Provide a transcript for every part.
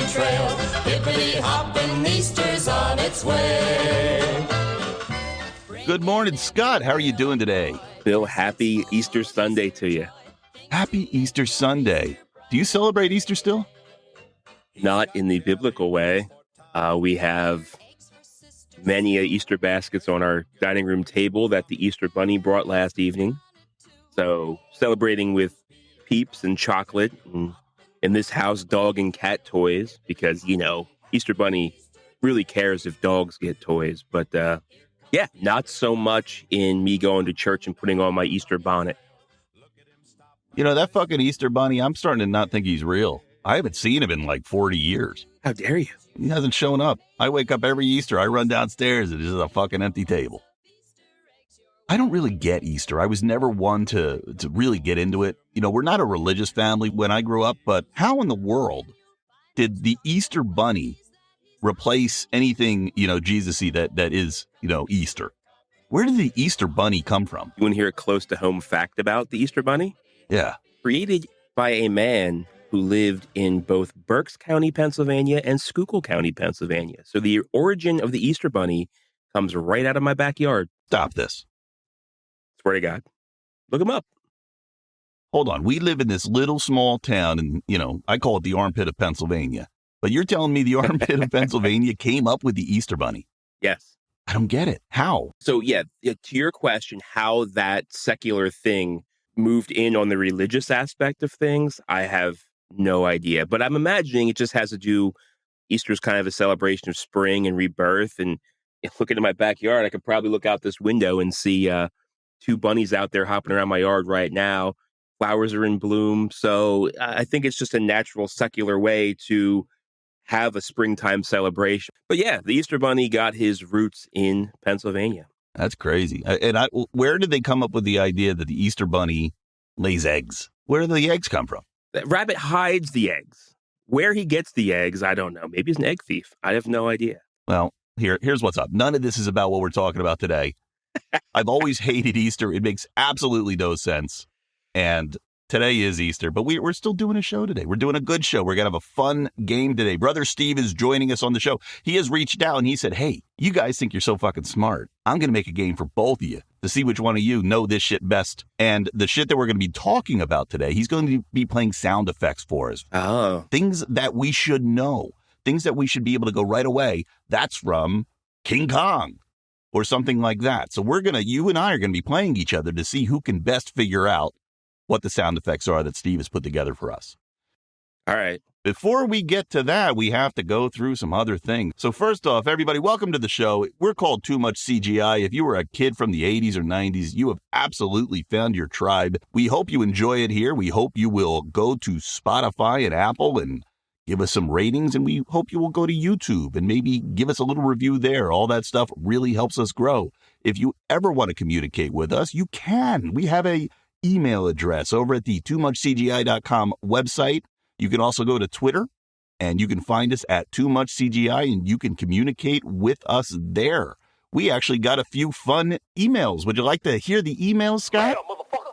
trail. Hippity hoppin', Easter's on its way. Good morning, Scott. How are you doing today? Bill, happy Easter Sunday to you. Happy Easter Sunday. Do you celebrate Easter still? Not in the biblical way. We have many Easter baskets on our dining room table that the Easter Bunny brought last evening. So celebrating with Peeps and chocolate, and in this house, dog and cat toys, because, you know, Easter Bunny really cares if dogs get toys. But yeah, not so much in me going to church and putting on my Easter bonnet. You know, that fucking Easter Bunny, I'm starting to not think he's real. I haven't seen him in like 40 years. How dare you? He hasn't shown up. I wake up every Easter, I run downstairs, and it's just a fucking empty table. I don't really get Easter. I was never one to really get into it. You know, we're not a religious family when I grew up, but how in the world did the Easter Bunny replace anything, you know, Jesus-y that is, you know, Easter? Where did the Easter Bunny come from? You want to hear a close to home fact about the Easter Bunny? Yeah. Created by a man who lived in both Berks County, Pennsylvania and Schuylkill County, Pennsylvania. So the origin of the Easter Bunny comes right out of my backyard. Stop this. Swear to God. Look him up. Hold on. We live in this little small town, and, you know, I call it the armpit of Pennsylvania. But you're telling me the armpit of Pennsylvania came up with the Easter Bunny? Yes. I don't get it. How? So, yeah, to your question, how that secular thing moved in on the religious aspect of things, I have no idea. But I'm imagining it just has to do, Easter's kind of a celebration of spring and rebirth. And looking at my backyard, I could probably look out this window and see two bunnies out there hopping around my yard right now. Flowers are in bloom. So I think it's just a natural secular way to have a springtime celebration. But yeah, the Easter Bunny got his roots in Pennsylvania. That's crazy. And where did they come up with the idea that the Easter Bunny lays eggs? Where do the eggs come from? That rabbit hides the eggs. Where he gets the eggs, I don't know. Maybe he's an egg thief. I have no idea. Well, here's what's up. None of this is about what we're talking about today. I've always hated Easter. It makes absolutely no sense. And today is Easter, but we're still doing a show today. We're doing a good show. We're going to have a fun game today. Brother Steve is joining us on the show. He has reached out and he said, hey, you guys think you're so fucking smart. I'm going to make a game for both of you to see which one of you know this shit best. And the shit that we're going to be talking about today, he's going to be playing sound effects for us. Oh. Things that we should know. Things that we should be able to go right away. That's from King Kong or something like that. So you and I are going to be playing each other to see who can best figure out what the sound effects are that Steve has put together for us. All right. Before we get to that, we have to go through some other things. So first off, everybody, welcome to the show. We're called Too Much CGI. If you were a kid from the 80s or 90s, you have absolutely found your tribe. We hope you enjoy it here. We hope you will go to Spotify and Apple and give us some ratings, and we hope you will go to YouTube and maybe give us a little review there. All that stuff really helps us grow. If you ever want to communicate with us, you can. We have a email address over at the TooMuchCGI.com website. You can also go to Twitter, and you can find us at TooMuchCGI, and you can communicate with us there. We actually got a few fun emails. Would you like to hear the emails, Scott?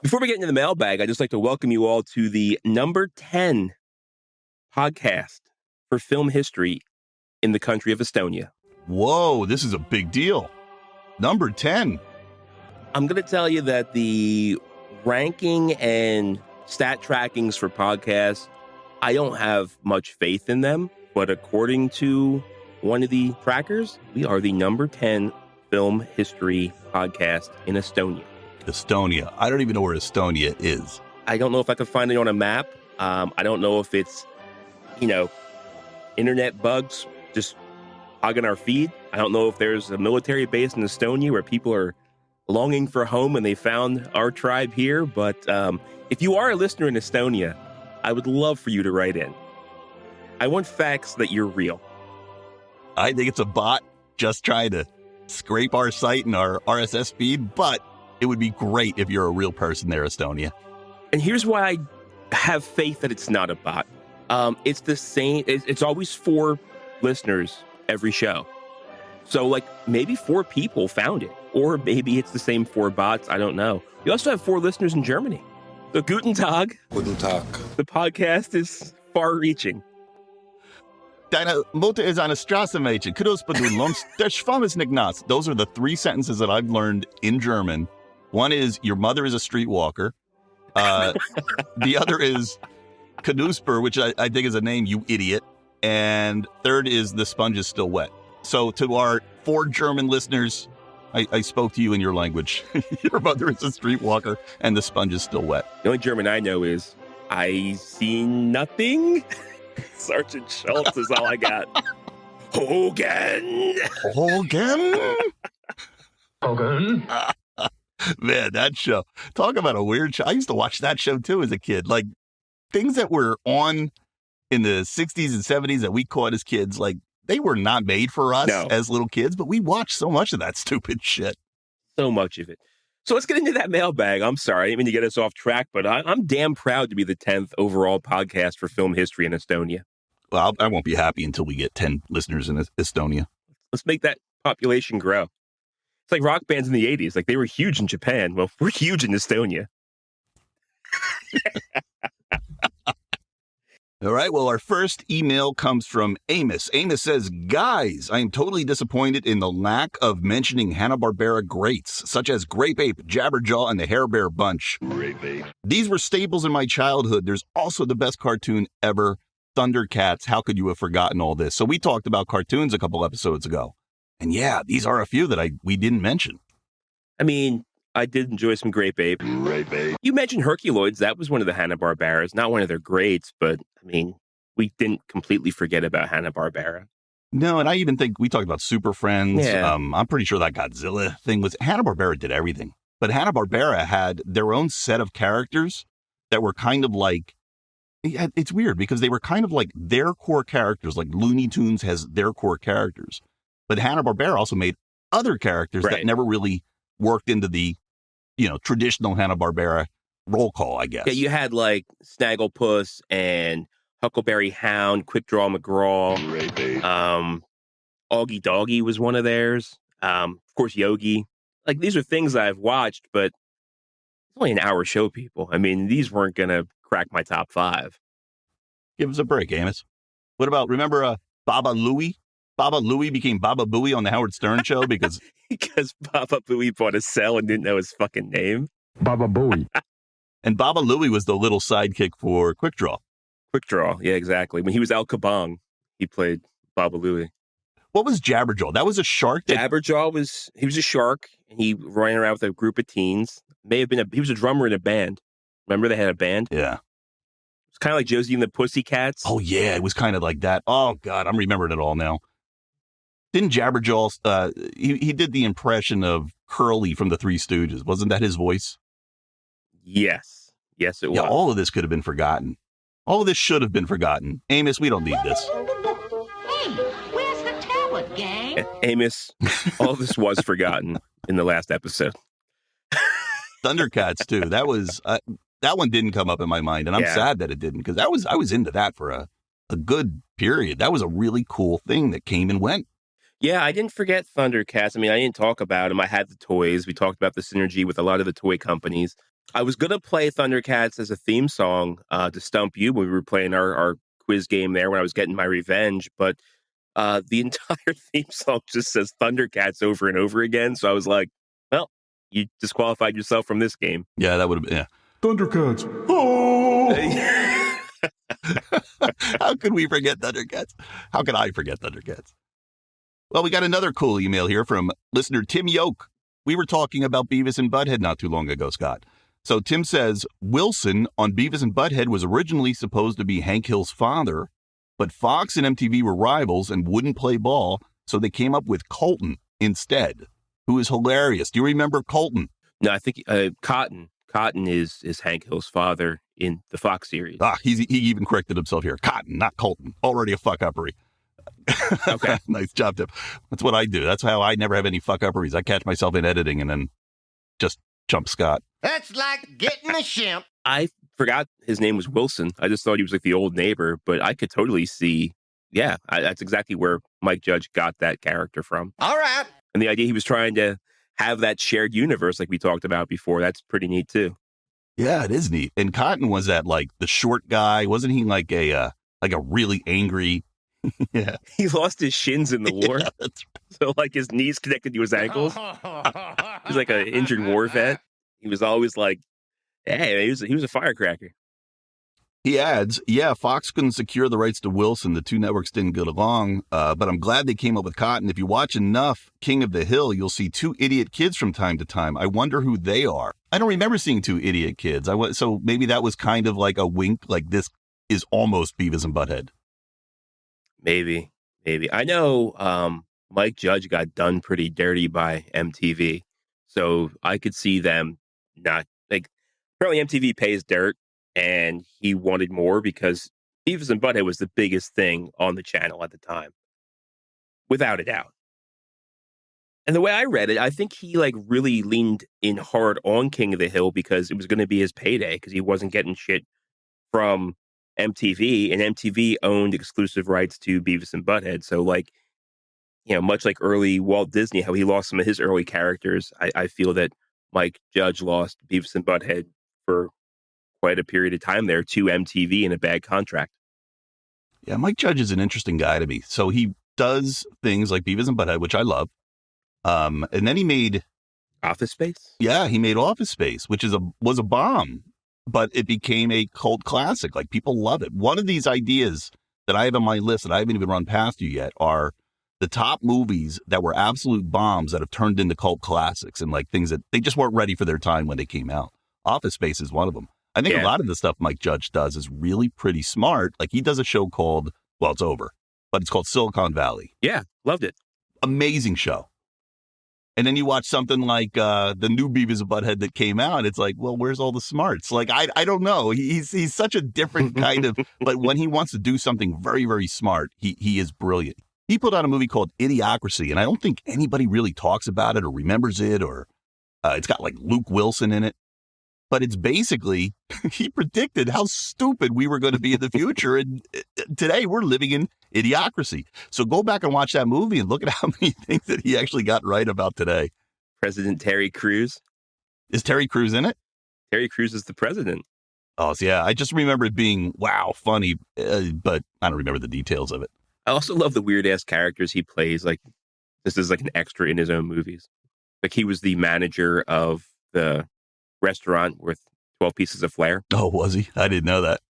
Before we get into the mailbag, I'd just like to welcome you all to the number 10 podcast for film history in the country of Estonia. Whoa, this is a big deal. Number 10. I'm going to tell you that the ranking and stat trackings for podcasts, I don't have much faith in them, but according to one of the trackers, we are the number 10 film history podcast in Estonia. Estonia. I don't even know where Estonia is. I don't know if I could find it on a map. I don't know if it's, internet bugs just hogging our feed. I don't know if there's a military base in Estonia where people are longing for home and they found our tribe here. But if you are a listener in Estonia, I would love for you to write in. I want facts that you're real. I think it's a bot just trying to scrape our site and our RSS feed, but it would be great if you're a real person there, Estonia. And here's why I have faith that it's not a bot. It's the same. It's always 4 listeners every show. So maybe 4 people found it, or maybe it's the same 4 bots. I don't know. We also have 4 listeners in Germany. So Guten Tag. Guten Tag. The podcast is far reaching. Deine Mutter ist eine Straßenmädchen. Knusperdun lunst der Schwamm ist nicht nass. Those are the 3 sentences that I've learned in German. One is, your mother is a streetwalker. The other is Knusper, which I think is a name, you idiot. And third is, the sponge is still wet. So to our 4 German listeners, I spoke to you in your language. Your mother is a streetwalker and the sponge is still wet. The only German I know is, I see nothing. Sergeant Schultz is all I got. Hogan. Hogan? Man, that show. Talk about a weird show. I used to watch that show too as a kid. Like, things that were on in the 60s and 70s that we caught as kids, like, they were not made for us as little kids, but we watched so much of that stupid shit. So much of it. So let's get into that mailbag. I'm sorry, I didn't mean to get us off track, but I'm damn proud to be the 10th overall podcast for film history in Estonia. Well, I won't be happy until we get 10 listeners in Estonia. Let's make that population grow. It's like rock bands in the 80s. Like, they were huge in Japan. Well, we're huge in Estonia. All right. Well, our first email comes from Amos. Amos says, guys, I am totally disappointed in the lack of mentioning Hanna-Barbera greats, such as Grape Ape, Jabberjaw, and the Hair Bear Bunch. Grape Ape. These were staples in my childhood. There's also the best cartoon ever, Thundercats. How could you have forgotten all this? So we talked about cartoons a couple episodes ago. And yeah, these are a few that we didn't mention. I mean, I did enjoy some Grape Ape. Grape Ape. You mentioned Herculoids. That was one of the Hanna-Barberas. Not one of their greats, but, I mean, we didn't completely forget about Hanna-Barbera. No, and I even think we talked about Super Friends. Yeah. I'm pretty sure that Godzilla thing was... Hanna-Barbera did everything. But Hanna-Barbera had their own set of characters that were kind of like... It's weird because they were kind of like their core characters. Like Looney Tunes has their core characters. But Hanna-Barbera also made other characters that never really worked into the, traditional Hanna-Barbera roll call, I guess. Yeah, you had like Snagglepuss and Huckleberry Hound, Quick Draw McGraw. Augie Doggy was one of theirs. Of course, Yogi. Like, these are things I've watched, but it's only an hour show, people. I mean, these weren't going to crack my top 5. Give us a break, Amos. What about, remember Baba Louie? Baba Louie became Baba Booey on the Howard Stern show because Baba Booey bought a cell and didn't know his fucking name. Baba Booey. And Baba Louie was the little sidekick for Quick Draw. Quick Draw, yeah, exactly. When he was Al Kabong, he played Baba Louie. What was Jabberjaw? That was a shark? Jabberjaw was a shark, and he ran around with a group of teens. He was a drummer in a band. Remember they had a band? Yeah. It's kind of like Josie and the Pussycats. Oh, yeah, it was kind of like that. Oh, God, I'm remembering it all now. Didn't Jabberjaw, he did the impression of Curly from the Three Stooges. Wasn't that his voice? Yes. Yes, it was. Yeah, all of this could have been forgotten. All of this should have been forgotten. Amos, we don't need this. Hey, where's the tablet, gang? Amos, all of this was forgotten in the last episode. Thundercats, too. That was, that one didn't come up in my mind, and I'm sad that it didn't, because I was into that for a good period. That was a really cool thing that came and went. Yeah, I didn't forget Thundercats. I mean, I didn't talk about them. I had the toys. We talked about the synergy with a lot of the toy companies. I was going to play Thundercats as a theme song to stump you when we were playing our quiz game there when I was getting my revenge, but the entire theme song just says Thundercats over and over again. So I was like, well, you disqualified yourself from this game. Yeah, that would have been, yeah. Thundercats. Oh! How could we forget Thundercats? How could I forget Thundercats? Well, we got another cool email here from listener Tim Yoke. We were talking about Beavis and Butthead not too long ago, Scott. So Tim says, Wilson on Beavis and Butthead was originally supposed to be Hank Hill's father, but Fox and MTV were rivals and wouldn't play ball, so they came up with Colton instead, who is hilarious. Do you remember Colton? No, I think Cotton. Cotton is Hank Hill's father in the Fox series. He even corrected himself here. Cotton, not Colton. Already a fuck-uppery. Okay. Nice job, Tim. That's what I do. That's how I never have any fuck-upperies. I catch myself in editing and then just jump Scott. That's like getting a shimp. I forgot his name was Wilson. I just thought he was like the old neighbor, but I could totally see, that's exactly where Mike Judge got that character from. All right. And the idea he was trying to have that shared universe like we talked about before, that's pretty neat too. Yeah, it is neat. And Cotton was that like the short guy. Wasn't he like a really angry Yeah. He lost his shins in the war. Yeah, that's So, like, his knees connected to his ankles. He's like an injured war vet. He was always like, hey, he was a firecracker. He adds, yeah, Fox couldn't secure the rights to Wilson. The two networks didn't get along, but I'm glad they came up with Cotton. If you watch enough King of the Hill, you'll see two idiot kids from time to time. I wonder who they are. I don't remember seeing two idiot kids. So maybe that was kind of like a wink, like this is almost Beavis and Butthead. Maybe. I know Mike Judge got done pretty dirty by MTV. So I could see them not, like, apparently MTV pays dirt. And he wanted more because Beavis and Butthead was the biggest thing on the channel at the time, without a doubt. And the way I read it, I think he like really leaned in hard on King of the Hill because it was going to be his payday because he wasn't getting shit from MTV, and MTV owned exclusive rights to Beavis and Butthead. So, like, you know, much like early Walt Disney, how he lost some of his early characters, I feel that Mike Judge lost Beavis and Butthead for quite a period of time there to MTV in a bad contract. Yeah, Mike Judge is an interesting guy to me. So he does things like Beavis and Butthead, which I love. And then he made Office Space. Yeah, he made Office Space, which was a bomb, but it became a cult classic. Like, people love it. One of these ideas that I have on my list that I haven't even run past you yet are the top movies that were absolute bombs that have turned into cult classics and like things that they just weren't ready for their time when they came out. Office Space is one of them. I think a lot of the stuff Mike Judge does is really pretty smart. Like, he does a show called, well, it's over, but it's called Silicon Valley. Yeah, loved it. Amazing show. And then you watch something like the new Beavis and Butthead that came out. It's like, well, where's all the smarts? Like, I don't know. He's such a different kind of, but when he wants to do something very, very smart, he is brilliant. He put out a movie called Idiocracy, and I don't think anybody really talks about it or remembers it, or it's got like Luke Wilson in it. But it's basically, he predicted how stupid we were going to be in the future. And today we're living in idiocracy. So go back and watch that movie and look at how many things that he actually got right about today. President Terry Crews. Is Terry Crews in it? Terry Crews is the president. Oh, so yeah. I just remember it being, wow, funny, but I don't remember the details of it. I also love the weird ass characters he plays. Like, this is like an extra in his own movies. Like, he was the manager of the restaurant with 12 pieces of flair. Oh, was he? I didn't know that.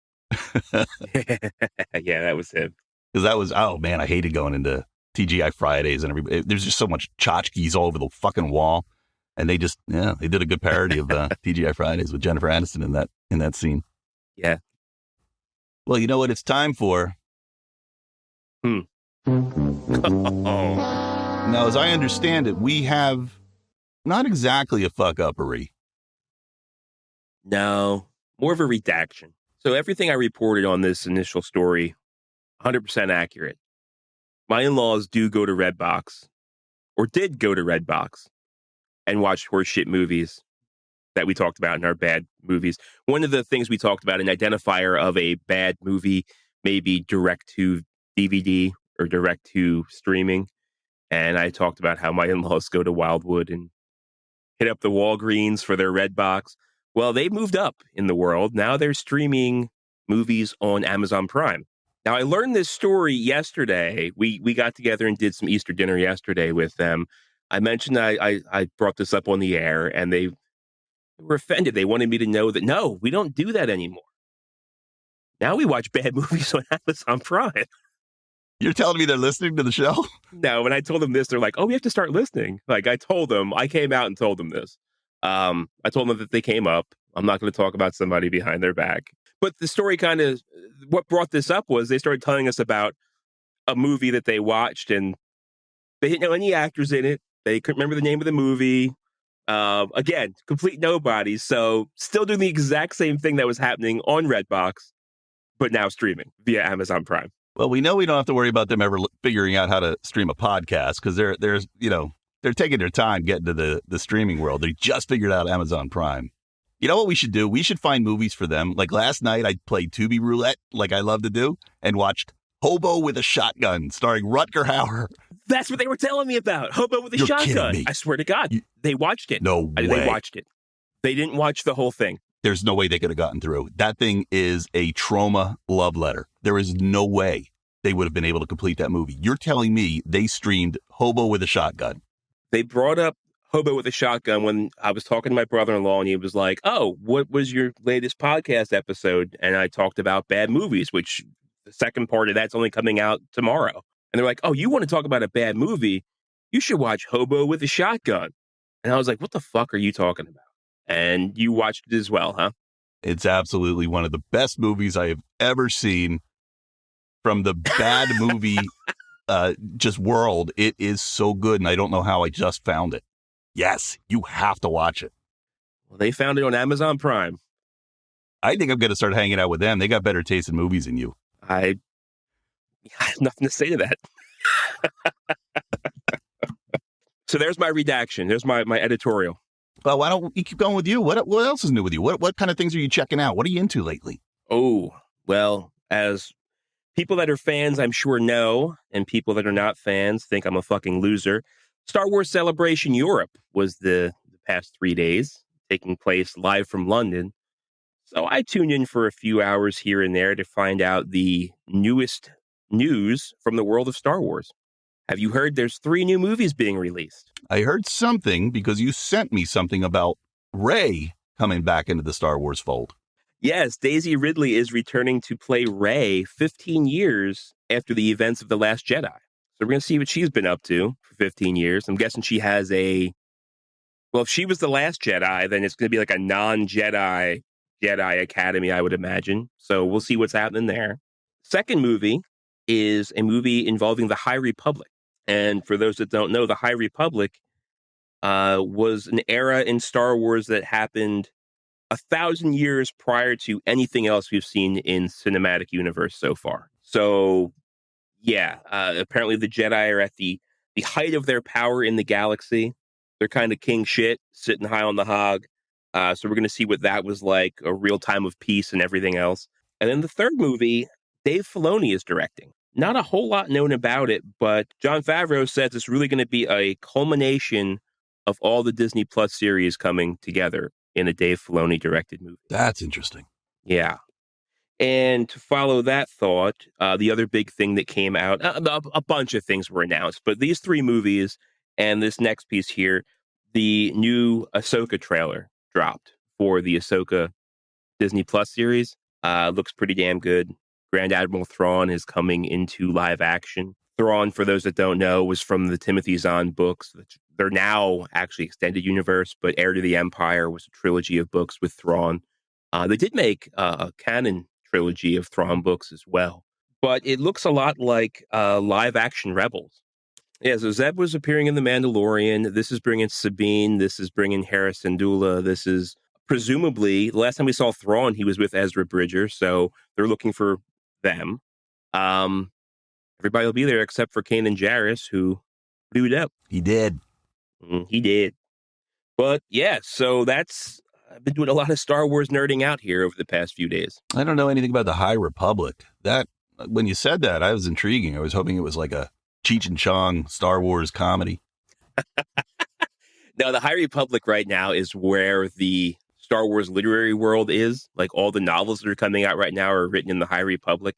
Yeah, that was him. Because that was, oh man, I hated going into TGI Fridays and everybody. There's just so much tchotchkes all over the fucking wall. And they just, they did a good parody of TGI Fridays with Jennifer Aniston in that scene. Yeah. Well, you know what it's time for? Oh. Now, as I understand it, we have not exactly a fuck-uppery. No, more of a redaction. So everything I reported on this initial story, 100% accurate. My in-laws do go to Redbox, or did go to Redbox, and watch horseshit movies that we talked about in our bad movies. One of the things we talked about, an identifier of a bad movie, may be direct to DVD or direct to streaming. And I talked about how my in-laws go to Wildwood and hit up the Walgreens for their Redbox. Well, they moved up in the world. Now they're streaming movies on Amazon Prime. Now, I learned this story yesterday. We got together and did some Easter dinner yesterday with them. I mentioned I brought this up on the air, and they were offended. They wanted me to know that, no, we don't do that anymore. Now we watch bad movies on Amazon Prime. You're telling me they're listening to the show? No, when I told them this, they're like, oh, we have to start listening. Like, I came out and told them this. I told them that they came up. I'm not going to talk about somebody behind their back. But the story kind of, what brought this up was they started telling us about a movie that they watched, and they didn't know any actors in it. They couldn't remember the name of the movie. Again, complete nobodies. So still doing the exact same thing that was happening on Redbox, but now streaming via Amazon Prime. Well, we know we don't have to worry about them ever figuring out how to stream a podcast because they're taking their time getting to the streaming world. They just figured out Amazon Prime. You know what we should do? We should find movies for them. Like last night, I played Tubi Roulette, like I love to do, and watched Hobo with a Shotgun, starring Rutger Hauer. That's what they were telling me about. Hobo with a You're Shotgun. kidding me. I swear to God, they watched it. No way. They watched it. They didn't watch the whole thing. There's no way they could have gotten through. That thing is a trauma love letter. There is no way. they would have been able to complete that movie. You're telling me they streamed Hobo with a Shotgun. They brought up Hobo with a Shotgun when I was talking to my brother-in-law, and he was like, "Oh, what was your latest podcast episode?" And I talked about bad movies, which the second part of that's only coming out tomorrow. And they're like, "Oh, you want to talk about a bad movie? You should watch Hobo with a Shotgun." And I was like, "What the fuck are you talking about?" And you watched it as well, huh? It's absolutely one of the best movies I have ever seen from the bad movie just world. It is so good, and I don't know how I just found it. Yes, you have to watch it. Well, they found it on Amazon Prime. I think I'm going to start hanging out with them. They got better taste in movies than you. I have nothing to say to that. So there's my redaction. There's my editorial. Well, why don't you keep going with you? What else is new with you? What kind of things are you checking out? What are you into lately? Oh, well, as people that are fans, I'm sure know, and people that are not fans think I'm a fucking loser. Star Wars Celebration Europe was the past 3 days, taking place live from London. So I tuned in for a few hours here and there to find out the newest news from the world of Star Wars. Have you heard there's 3 new movies being released? I heard something because you sent me something about Rey coming back into the Star Wars fold. Yes, Daisy Ridley is returning to play Rey 15 years after the events of The Last Jedi. So we're going to see what she's been up to for 15 years. I'm guessing she has well, if she was The Last Jedi, then it's going to be like a non-Jedi Jedi Academy, I would imagine. So we'll see what's happening there. Second movie is a movie involving the High Republic. And for those that don't know, the High Republic was an era in Star Wars that happened 1,000 years prior to anything else we've seen in cinematic universe so far. So, yeah, apparently the Jedi are at the height of their power in the galaxy. They're kind of king shit, sitting high on the hog. So we're going to see what that was like, a real time of peace and everything else. And then the third movie, Dave Filoni is directing. Not a whole lot known about it, but Jon Favreau says it's really going to be a culmination of all the Disney Plus series coming together in a Dave Filoni directed movie. That's interesting. Yeah. And to follow that thought, the other big thing that came out, a bunch of things were announced, but these 3 movies and this next piece here, the new Ahsoka trailer dropped for the Ahsoka Disney Plus series. Looks pretty damn good. Grand Admiral Thrawn is coming into live action. Thrawn, for those that don't know, was from the Timothy Zahn books. They're now actually extended universe, but Heir to the Empire was a trilogy of books with Thrawn. They did make a canon trilogy of Thrawn books as well, but it looks a lot like live action Rebels. Yeah, so Zeb was appearing in The Mandalorian. This is bringing Sabine. This is bringing Hera Syndulla. This is presumably, the last time we saw Thrawn, he was with Ezra Bridger, so they're looking for them. Everybody will be there except for Kanan Jarrus, who blew up. He did. He did. But yeah, so I've been doing a lot of Star Wars nerding out here over the past few days. I don't know anything about the High Republic. When you said that, I was intriguing. I was hoping it was like a Cheech and Chong Star Wars comedy. No, the High Republic right now is where the Star Wars literary world is. Like all the novels that are coming out right now are written in the High Republic.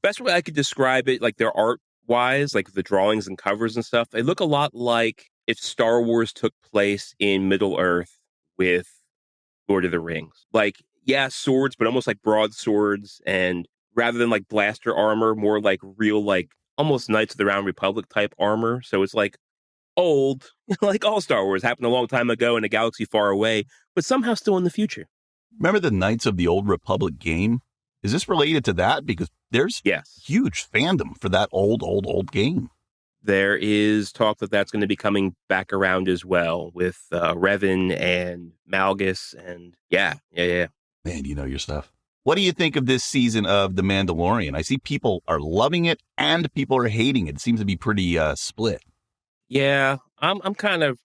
Best way I could describe it, like their art wise, like the drawings and covers and stuff, they look a lot like if Star Wars took place in Middle Earth with Lord of the Rings. Like, yeah, swords, but almost like broadswords, and rather than like blaster armor, more like real, like almost Knights of the Round Republic type armor. So it's like old, like all Star Wars happened a long time ago in a galaxy far away, but somehow still in the future. Remember the Knights of the Old Republic game? Is this related to that? Because there's huge fandom for that old game. There is talk that that's going to be coming back around as well with Revan and Malgus. And yeah. Man, you know your stuff. What do you think of this season of The Mandalorian? I see people are loving it and people are hating it. It seems to be pretty split. Yeah, I'm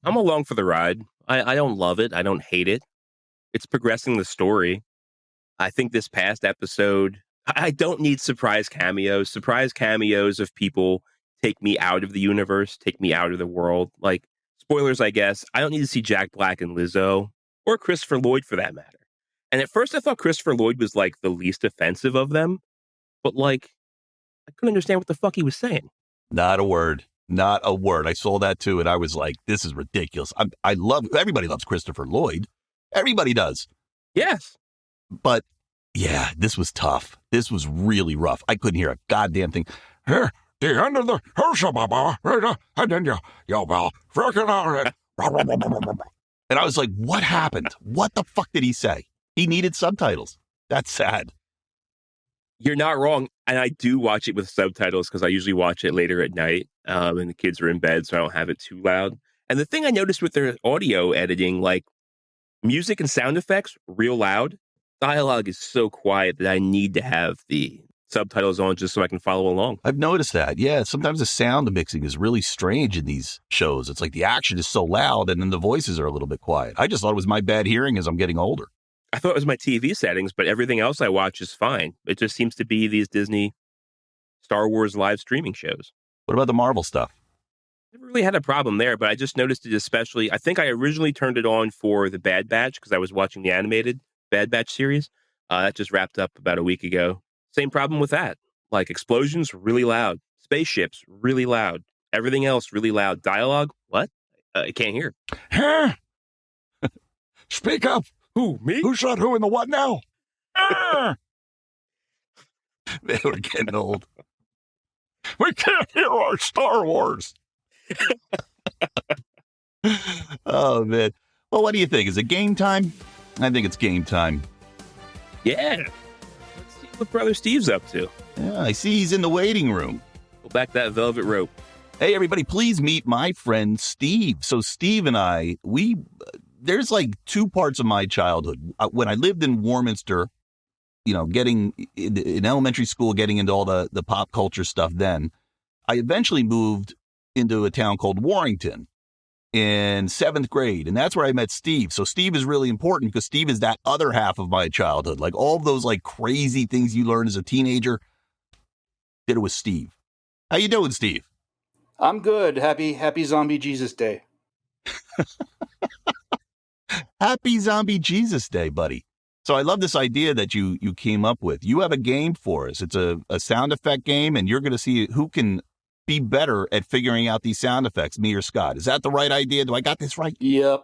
along for the ride. I don't love it. I don't hate it. It's progressing the story. I think this past episode, I don't need surprise cameos. Surprise cameos of people take me out of the universe, take me out of the world. Like, spoilers, I guess. I don't need to see Jack Black and Lizzo, or Christopher Lloyd for that matter. And at first I thought Christopher Lloyd was like the least offensive of them. But like, I couldn't understand what the fuck he was saying. Not a word. Not a word. I saw that too, and I was like, this is ridiculous. Everybody loves Christopher Lloyd. Everybody does. Yes. But yeah, this was tough. This was really rough. I couldn't hear a goddamn thing. Here, the end of the Baba, and then you will freaking out it. And I was like, what happened? What the fuck did he say? He needed subtitles. That's sad. You're not wrong. And I do watch it with subtitles because I usually watch it later at night and the kids are in bed, so I don't have it too loud. And the thing I noticed with their audio editing, like music and sound effects, real loud. Dialogue is so quiet that I need to have the subtitles on just so I can follow along. I've noticed that. Yeah, sometimes the sound mixing is really strange in these shows. It's like the action is so loud and then the voices are a little bit quiet. I just thought it was my bad hearing as I'm getting older. I thought it was my TV settings, but everything else I watch is fine. It just seems to be these Disney Star Wars live streaming shows. What about the Marvel stuff? Never really had a problem there, but I just noticed it especially. I think I originally turned it on for the Bad Batch because I was watching the animated Bad Batch series. That just wrapped up about a week ago. Same problem with that. Like explosions, really loud. Spaceships, really loud. Everything else, really loud. Dialogue, what? I can't hear. Huh? Speak up. Who, me? Who said who in the what now? They were getting old. We can't hear our Star Wars. Oh, man. Well, what do you think? Is it game time? I think it's game time. Yeah. Let's see what Brother Steve's up to. Yeah, I see he's in the waiting room. Pull back that velvet rope. Hey, everybody, please meet my friend Steve. So Steve and I, there's like two parts of my childhood. When I lived in Warminster, getting in elementary school, getting into all the pop culture stuff then, I eventually moved into a town called Warrington in 7th grade. And that's where I met Steve. So Steve is really important because Steve is that other half of my childhood. Like all of those like crazy things you learn as a teenager, did it with Steve. How you doing, Steve? I'm good. Happy Zombie Jesus Day. Happy Zombie Jesus Day, buddy. So I love this idea that you came up with. You have a game for us. It's a sound effect game, and you're going to see who can be better at figuring out these sound effects, me or Scott. Is that the right idea? Do I got this right? Yep.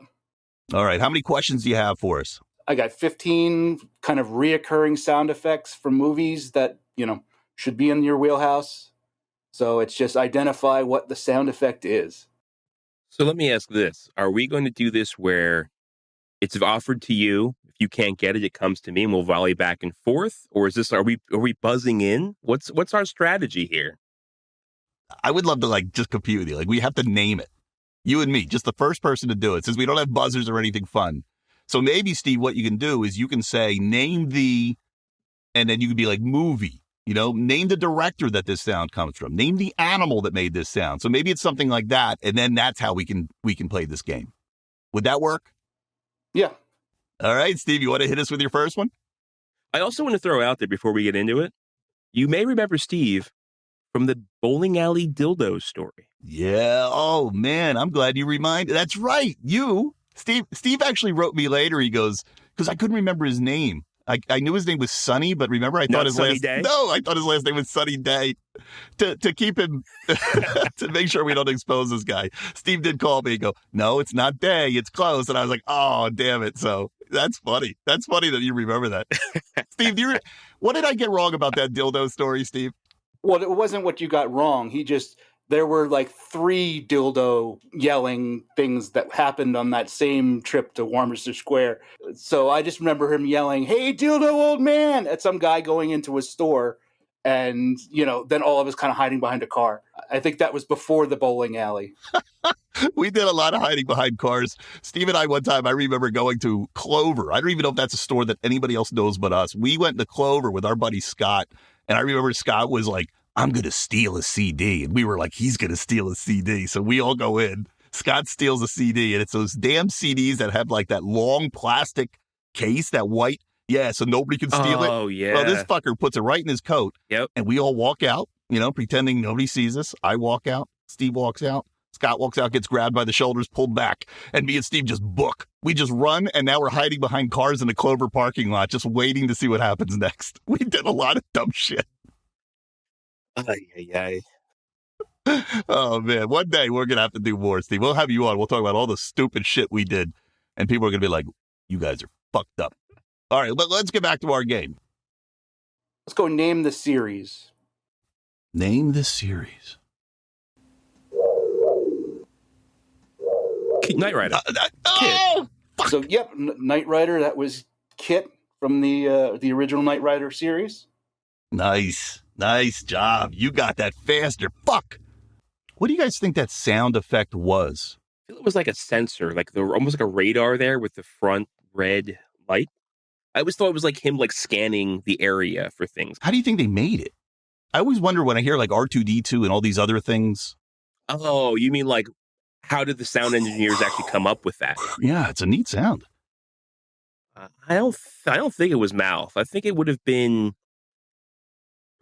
All right. How many questions do you have for us? I got 15 kind of reoccurring sound effects from movies that, should be in your wheelhouse. So it's just identify what the sound effect is. So let me ask this. Are we going to do this where it's offered to you? If you can't get it, it comes to me and we'll volley back and forth? Or is this, are we buzzing in? What's our strategy here? I would love to just compete with you. We have to name it. You and me, just the first person to do it, since we don't have buzzers or anything fun. So maybe, Steve, what you can do is you can say, name and then you can be like movie, name the director that this sound comes from, name the animal that made this sound. So maybe it's something like that. And then that's how we can play this game. Would that work? Yeah. All right, Steve, you want to hit us with your first one? I also want to throw out there before we get into it. You may remember Steve from the bowling alley dildo story. Yeah. Oh, man. I'm glad you reminded. That's right. Steve actually wrote me later. He goes, because I couldn't remember his name. I knew his name was Sunny, but remember, I thought his last name was Sunny Day. To keep him, to make sure we don't expose this guy. Steve did call me and go, no, it's not Day, it's close. And I was like, oh, damn it. So that's funny. That's funny that you remember that. Steve, what did I get wrong about that dildo story, Steve? Well, it wasn't what you got wrong. There were like 3 dildo yelling things that happened on that same trip to Warminster Square. So I just remember him yelling, "Hey, dildo old man," at some guy going into a store. And, then all of us kind of hiding behind a car. I think that was before the bowling alley. We did a lot of hiding behind cars. Steve and I, one time, I remember going to Clover. I don't even know if that's a store that anybody else knows but us. We went to Clover with our buddy Scott. And I remember Scott was like, I'm going to steal a CD. And we were like, he's going to steal a CD. So we all go in. Scott steals a CD. And it's those damn CDs that have that long plastic case, that white. Yeah, so nobody can steal it. Oh, yeah. Well, this fucker puts it right in his coat. Yep. And we all walk out, pretending nobody sees us. I walk out. Steve walks out. Scott walks out, gets grabbed by the shoulders, pulled back. And me and Steve just book. We just run, and now we're hiding behind cars in the Clover parking lot, just waiting to see what happens next. We did a lot of dumb shit. Ay, ay, ay. Oh man, one day we're gonna have to do more, Steve. We'll have you on. We'll talk about all the stupid shit we did, and people are gonna be like, "You guys are fucked up." All right, let's get back to our game. Let's go name the series. Name the series. Knight Rider. Oh, So, yep, Knight Rider. That was Kit from the original Knight Rider series. nice job. You got that faster. Fuck. What do you guys think that sound effect was? I feel it was like a sensor, like almost like a radar there with the front red light. I always thought it was like him like scanning the area for things. How do you think they made it? I always wonder when I hear like R2D2 and all these other things. Oh, you mean like how did the sound engineers actually come up with that? Yeah, it's a neat sound. I don't think it was mouth. I think it would have been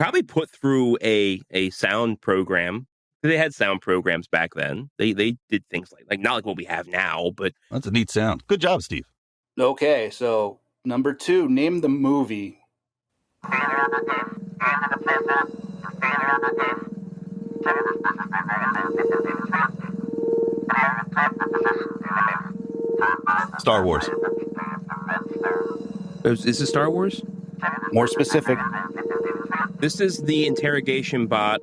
probably put through a sound program. They had sound programs back then. They did things like not like what we have now, but That's a neat sound. Good job, Steve. Okay, so number 2, name the movie. Star Wars. is this Star Wars? More specific. This is the interrogation bot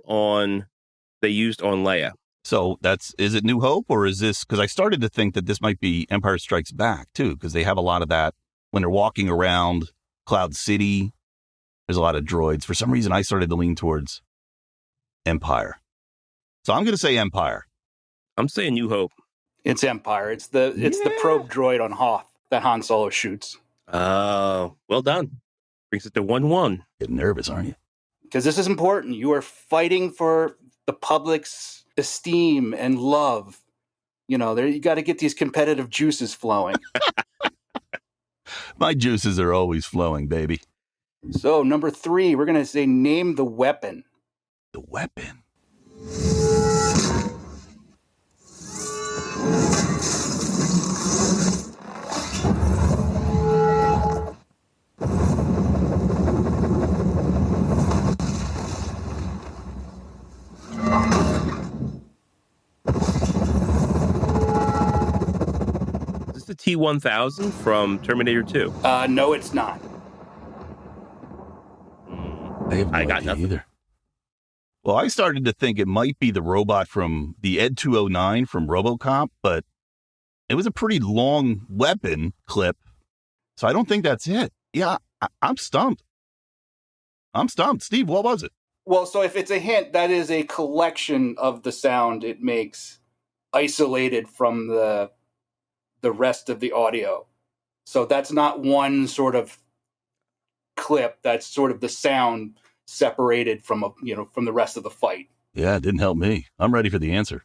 they used on Leia. So is it New Hope or is this, because I started to think that this might be Empire Strikes Back too, because they have a lot of that when they're walking around Cloud City. There's a lot of droids. For some reason, I started to lean towards Empire. So I'm going to say Empire. I'm saying New Hope. It's Empire. It's the probe droid on Hoth that Han Solo shoots. Oh, well done. Brings it to 1-1. Getting nervous, aren't you? Because this is important. You are fighting for the public's esteem and love. You know, you got to get these competitive juices flowing. My juices are always flowing, baby. So, number 3, we're going to say name the weapon. The weapon. Is this the T-1000 from Terminator 2? No, it's not. I got nothing either. Well, I started to think it might be the robot from the Ed 209 from RoboCop, but it was a pretty long weapon clip, so I don't think that's it. Yeah, I'm stumped. Steve, what was it? Well, so if it's a hint, that is a collection of the sound it makes isolated from the rest of the audio. So that's not one sort of clip. That's sort of the sound separated from the rest of the fight. Yeah, it didn't help me. I'm ready for the answer.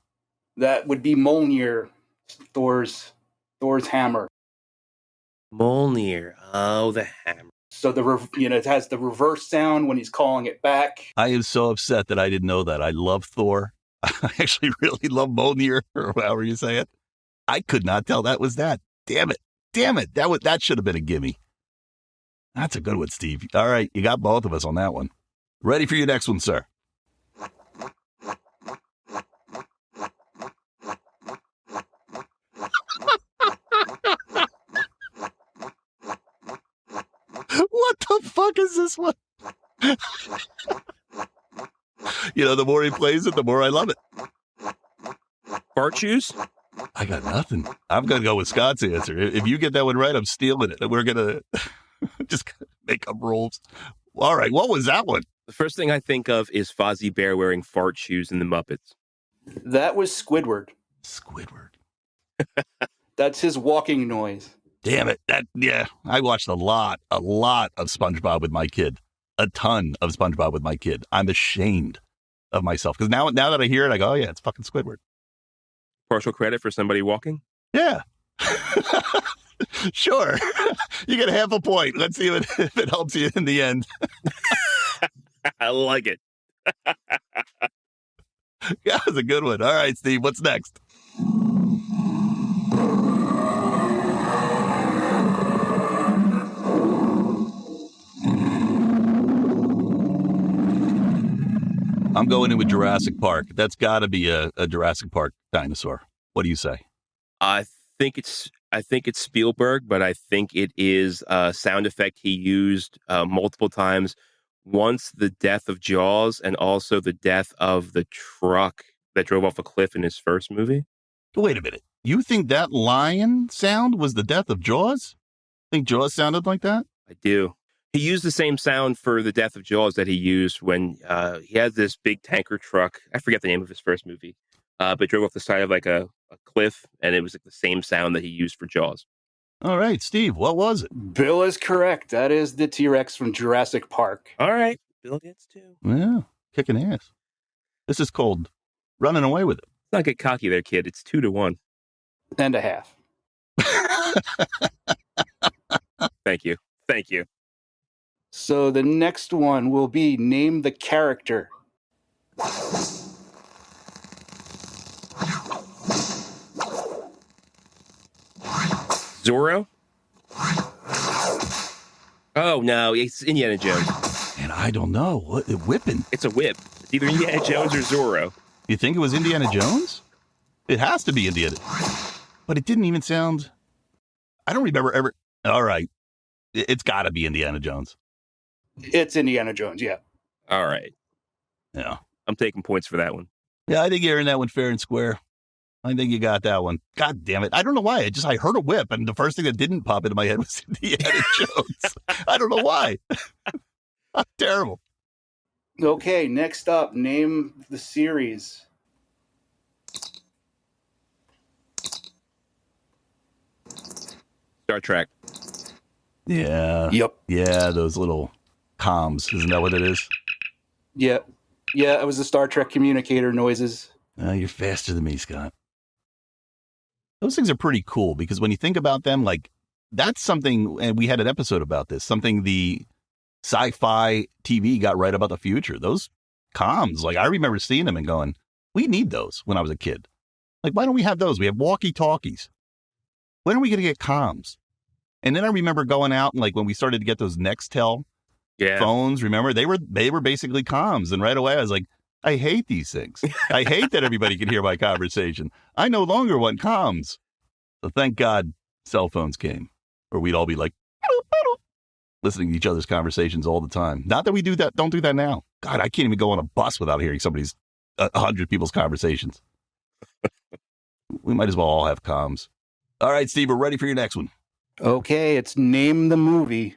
That would be Mjolnir, Thor's hammer. Mjolnir. Oh, the hammer. So it has the reverse sound when he's calling it back. I am so upset that I didn't know that. I love Thor. I actually really love Mjolnir, or however you say it. I could not tell that was that. Damn it. That should have been a gimme. That's a good one, Steve. All right, you got both of us on that one. Ready for your next one, sir. What the fuck is this one? The more he plays it, the more I love it. Fart shoes? I got nothing. I'm going to go with Scott's answer. If you get that one right, I'm stealing it. We're going to just make up rules. All right, what was that one? The first thing I think of is Fozzie Bear wearing fart shoes in the Muppets. That was Squidward. Squidward. That's his walking noise. Damn it. I watched a lot of SpongeBob with my kid. A ton of SpongeBob with my kid. I'm ashamed of myself. Because now that I hear it, I go, oh, yeah, it's fucking Squidward. Partial credit for somebody walking? Yeah. Sure. You get half a point. Let's see if it helps you in the end. I like it. That was a good one. All right, Steve, what's next? I'm going in with Jurassic Park. That's got to be a Jurassic Park dinosaur. What do you say? I think it's Spielberg, but I think it is a sound effect he used multiple times. Once the death of Jaws, and also the death of the truck that drove off a cliff in his first movie. Wait a minute. You think that lion sound was the death of Jaws? Think Jaws sounded like that? I do. He used the same sound for the death of Jaws that he used when he had this big tanker truck. I forget the name of his first movie, but drove off the side of like a cliff, and it was like the same sound that he used for Jaws. All right, Steve, what was it? Bill is correct. That is the T-Rex from Jurassic Park. All right. Bill gets 2. Yeah, kicking ass. This is called running away with it. Let's not get cocky there, kid. It's 2-1. And a half. Thank you. Thank you. So the next one will be name the character. Zorro? Oh, no. It's Indiana Jones. And I don't know. What whipping? It's a whip. It's either Indiana Jones or Zorro. You think it was Indiana Jones? It has to be Indiana. But it didn't even sound... I don't remember ever... All right. It's got to be Indiana Jones. It's Indiana Jones, yeah. All right. Yeah. I'm taking points for that one. Yeah, I think you're in that one fair and square. I think you got that one. God damn it. I don't know why. I heard a whip, and the first thing that didn't pop into my head was Indiana Jones. I don't know why. Terrible. Okay, next up, name the series. Star Trek. Yeah. Yep. Yeah, those little comms. Isn't that what it is? Yep. Yeah, it was the Star Trek communicator noises. You're faster than me, Scott. Those things are pretty cool because when you think about them, like that's something, and we had an episode about this, something the sci-fi TV got right about the future. Those comms, like I remember seeing them and going, we need those when I was a kid. Like, why don't we have those? We have walkie-talkies. When are we going to get comms? And then I remember going out and like when we started to get those Nextel phones, remember they were basically comms. And right away I was like, I hate these things. I hate that everybody can hear my conversation. I no longer want comms. So thank God cell phones came, or we'd all be like listening to each other's conversations all the time. Not that we do that. Don't do that now. God, I can't even go on a bus without hearing somebody's 100 people's conversations. We might as well all have comms. All right, Steve, we're ready for your next one. Okay, it's name the movie.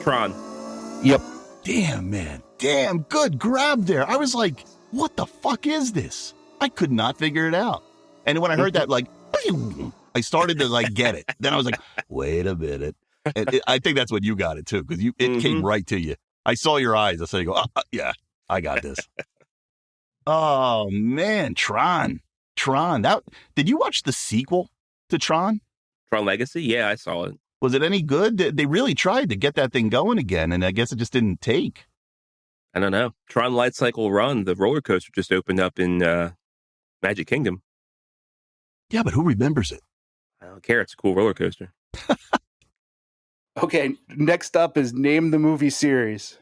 Tron. Yep. Damn, man. Damn, good grab there. I was like, what the fuck is this? I could not figure it out. And when I heard that, like, I started to like get it. Then I was like, wait a minute. And I think that's when you got it too, because it came right to you. I saw your eyes. I said, yeah, I got this. Oh man, Tron. Did you watch the sequel to Tron? Tron Legacy? Yeah, I saw it. Was it any good? They really tried to get that thing going again, and I guess it just didn't take. I don't know. Tron Light Cycle Run, the roller coaster just opened up in Magic Kingdom. Yeah, but who remembers it? I don't care. It's a cool roller coaster. Okay, next up is name the movie series.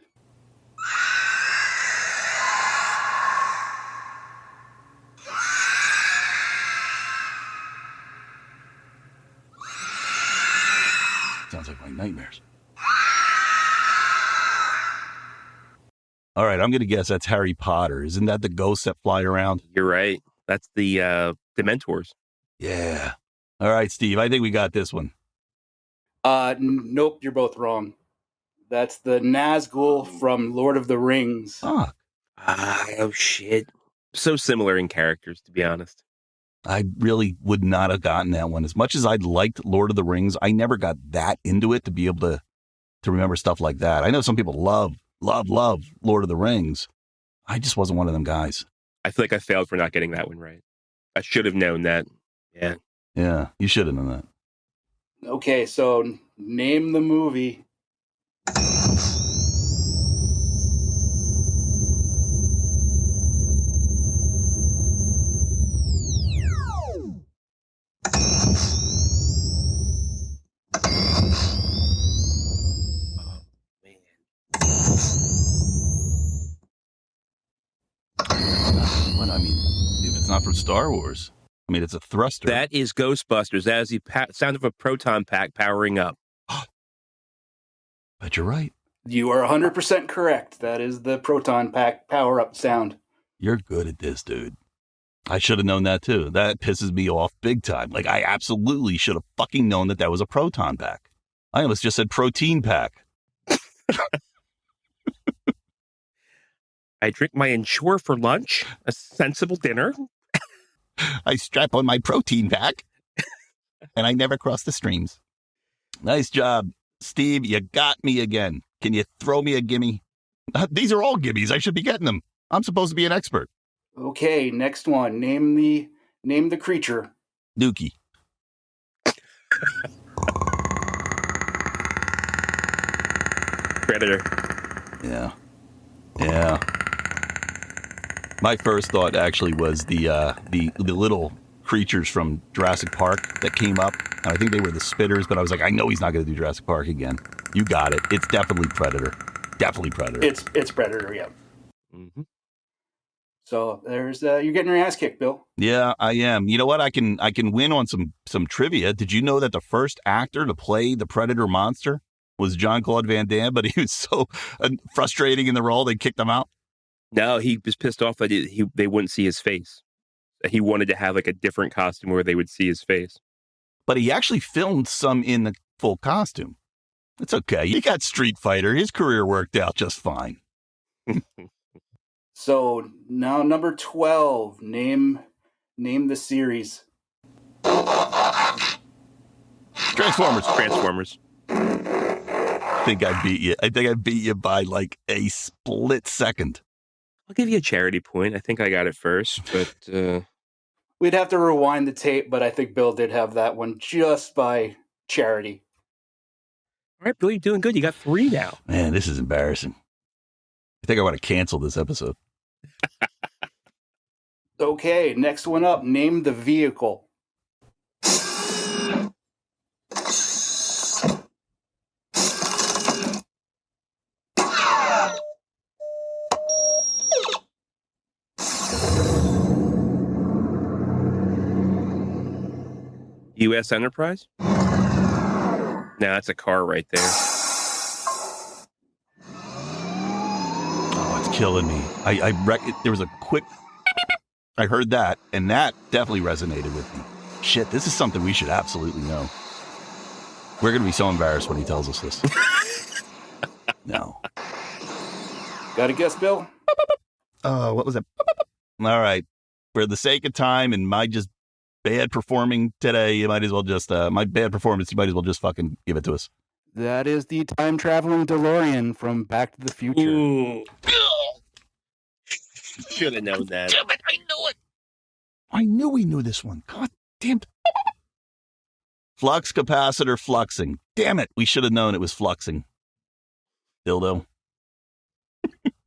Sounds like my nightmares. All right, I'm going to guess that's Harry Potter. Isn't that the ghosts that fly around? You're right. That's the Dementors. Yeah. All right, Steve, I think we got this one. Nope, you're both wrong. That's the Nazgul from Lord of the Rings. Fuck. Oh, shit. So similar in characters, to be honest. I really would not have gotten that one. As much as I'd liked Lord of the Rings, I never got that into it to be able to remember stuff like that. I know some people love Lord of the Rings. I just wasn't one of them guys. I feel like I failed for not getting that one right. I should have known that. Yeah. Yeah, you should have known that. Okay, so name the movie. What I mean, if it's not from Star Wars, I mean, it's a thruster. That is Ghostbusters. That is the sound of a proton pack powering up. But you're right. You are 100% correct. That is the proton pack power-up sound. You're good at this, dude. I should have known that too. That pisses me off big time. Like, I absolutely should have fucking known that was a proton pack. I almost just said protein pack. I drink my Ensure for lunch, a sensible dinner. I strap on my protein pack, and I never cross the streams. Nice job, Steve. You got me again. Can you throw me a gimme? These are all gimmies. I should be getting them. I'm supposed to be an expert. Okay, next one. Name the creature. Dookie. Predator. Yeah. My first thought actually was the little creatures from Jurassic Park that came up. And I think they were the Spitters, but I was like, I know he's not going to do Jurassic Park again. You got it. It's definitely Predator. Definitely Predator. It's Predator, yeah. Mm-hmm. So there's you're getting your ass kicked, Bill. Yeah, I am. You know what? I can win on some trivia. Did you know that the first actor to play the Predator monster was Jean-Claude Van Damme, but he was so frustrating in the role they kicked him out? No, he was pissed off that they wouldn't see his face. He wanted to have like a different costume where they would see his face. But he actually filmed some in the full costume. It's okay. He got Street Fighter. His career worked out just fine. So now number 12. Name the series. Transformers. I think I beat you. I beat you by like a split second. I'll give you a charity point. I think I got it first, but We'd have to rewind the tape, but I think Bill did have that one just by charity. all right, Bill, you're doing good. You got 3 now. Man, this is embarrassing. I think I want to cancel this episode. Okay, next one up. Name the vehicle. U.S. Enterprise? No, that's a car right there. Oh, it's killing me. There was a quick... I heard that, and that definitely resonated with me. Shit, this is something we should absolutely know. We're going to be so embarrassed when he tells us this. No. Got a guess, Bill? What was that? All right. For the sake of time and my just bad performing today, you might as well just, my bad performance, you might as well just fucking give it to us. That is the time-traveling DeLorean from Back to the Future. Ooh. Should have known that. Damn it, I knew it. I knew we knew this one. God damn it. Flux capacitor fluxing. Damn it, we should have known it was fluxing. Dildo.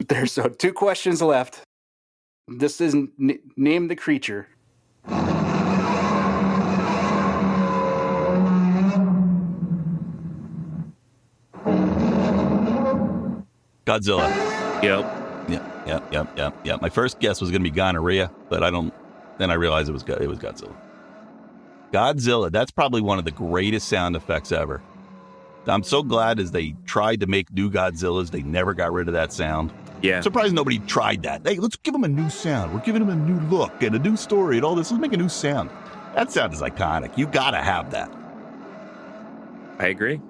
There's 2 questions left. This is name the creature. Godzilla. Yep. Yep. My first guess was going to be gonorrhea, but then I realized it was Godzilla. Godzilla, that's probably one of the greatest sound effects ever. I'm so glad as they tried to make new Godzillas, they never got rid of that sound. Yeah. I'm surprised nobody tried that. Hey, let's give them a new sound. We're giving them a new look and a new story and all this. Let's make a new sound. That sound is iconic. You got to have that. I agree.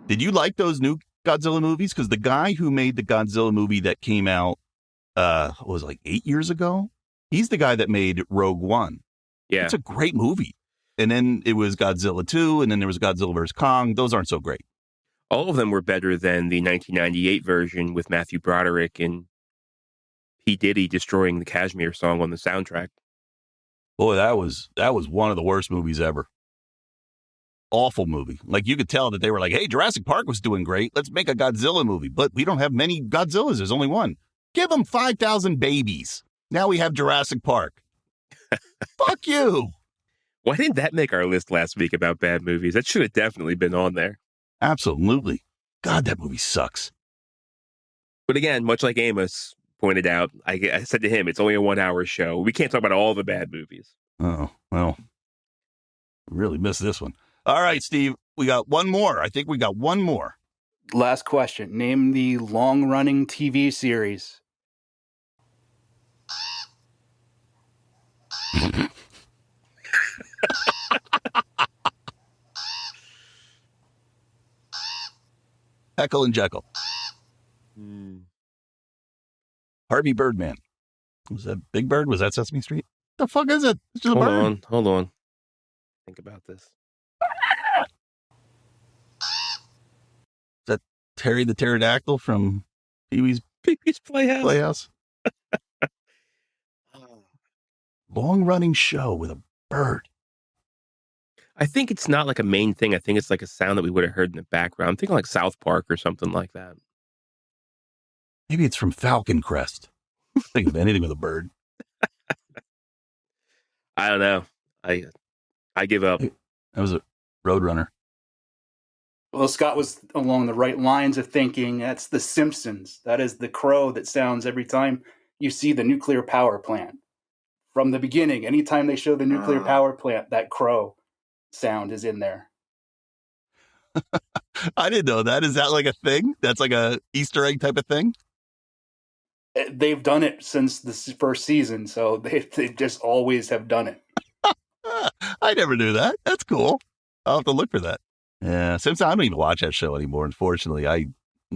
Did you like those new Godzilla movies? Because the guy who made the Godzilla movie that came out, what was it, like 8 years ago? He's the guy that made Rogue One. Yeah. It's a great movie. And then it was Godzilla 2, and then there was Godzilla vs. Kong. Those aren't so great. All of them were better than the 1998 version with Matthew Broderick and P. Diddy destroying the Kashmir song on the soundtrack. Boy, that was one of the worst movies ever. awful movie. Like, you could tell that they were like, hey, Jurassic Park was doing great. Let's make a Godzilla movie. But we don't have many Godzillas. There's only one. Give them 5,000 babies. Now we have Jurassic Park. Fuck you. Why didn't that make our list last week about bad movies? That should have definitely been on there. Absolutely. God, that movie sucks. But again, much like Amos pointed out, I said to him, it's only a 1 hour show. We can't talk about all the bad movies. Oh, well, really missed this one. All right, Steve, we got one more. I think we got one more. Last question. Name the long-running TV series. Heckle and Jekyll. Harvey Birdman. Was that Big Bird? Was that Sesame Street? The fuck is it? It's just a bird. Hold on. Think about this. Is that Terry the Pterodactyl from Pee-wee's Playhouse? Long-running show with a bird. I think it's not like a main thing. I think it's like a sound that we would have heard in the background. I'm thinking like South Park or something like that. Maybe it's from Falcon Crest. Think of anything with a bird. I don't know. I give up. That was a Roadrunner. Well, Scott was along the right lines of thinking. That's The Simpsons. That is the crow that sounds every time you see the nuclear power plant. From the beginning, anytime they show the nuclear power plant, that crow sound is in there. I didn't know that. Is that like a thing? That's like a Easter egg type of thing? They've done it since the first season, so they just always have done it. I never knew that. That's cool. I'll have to look for that. Yeah, since I don't even watch that show anymore, unfortunately.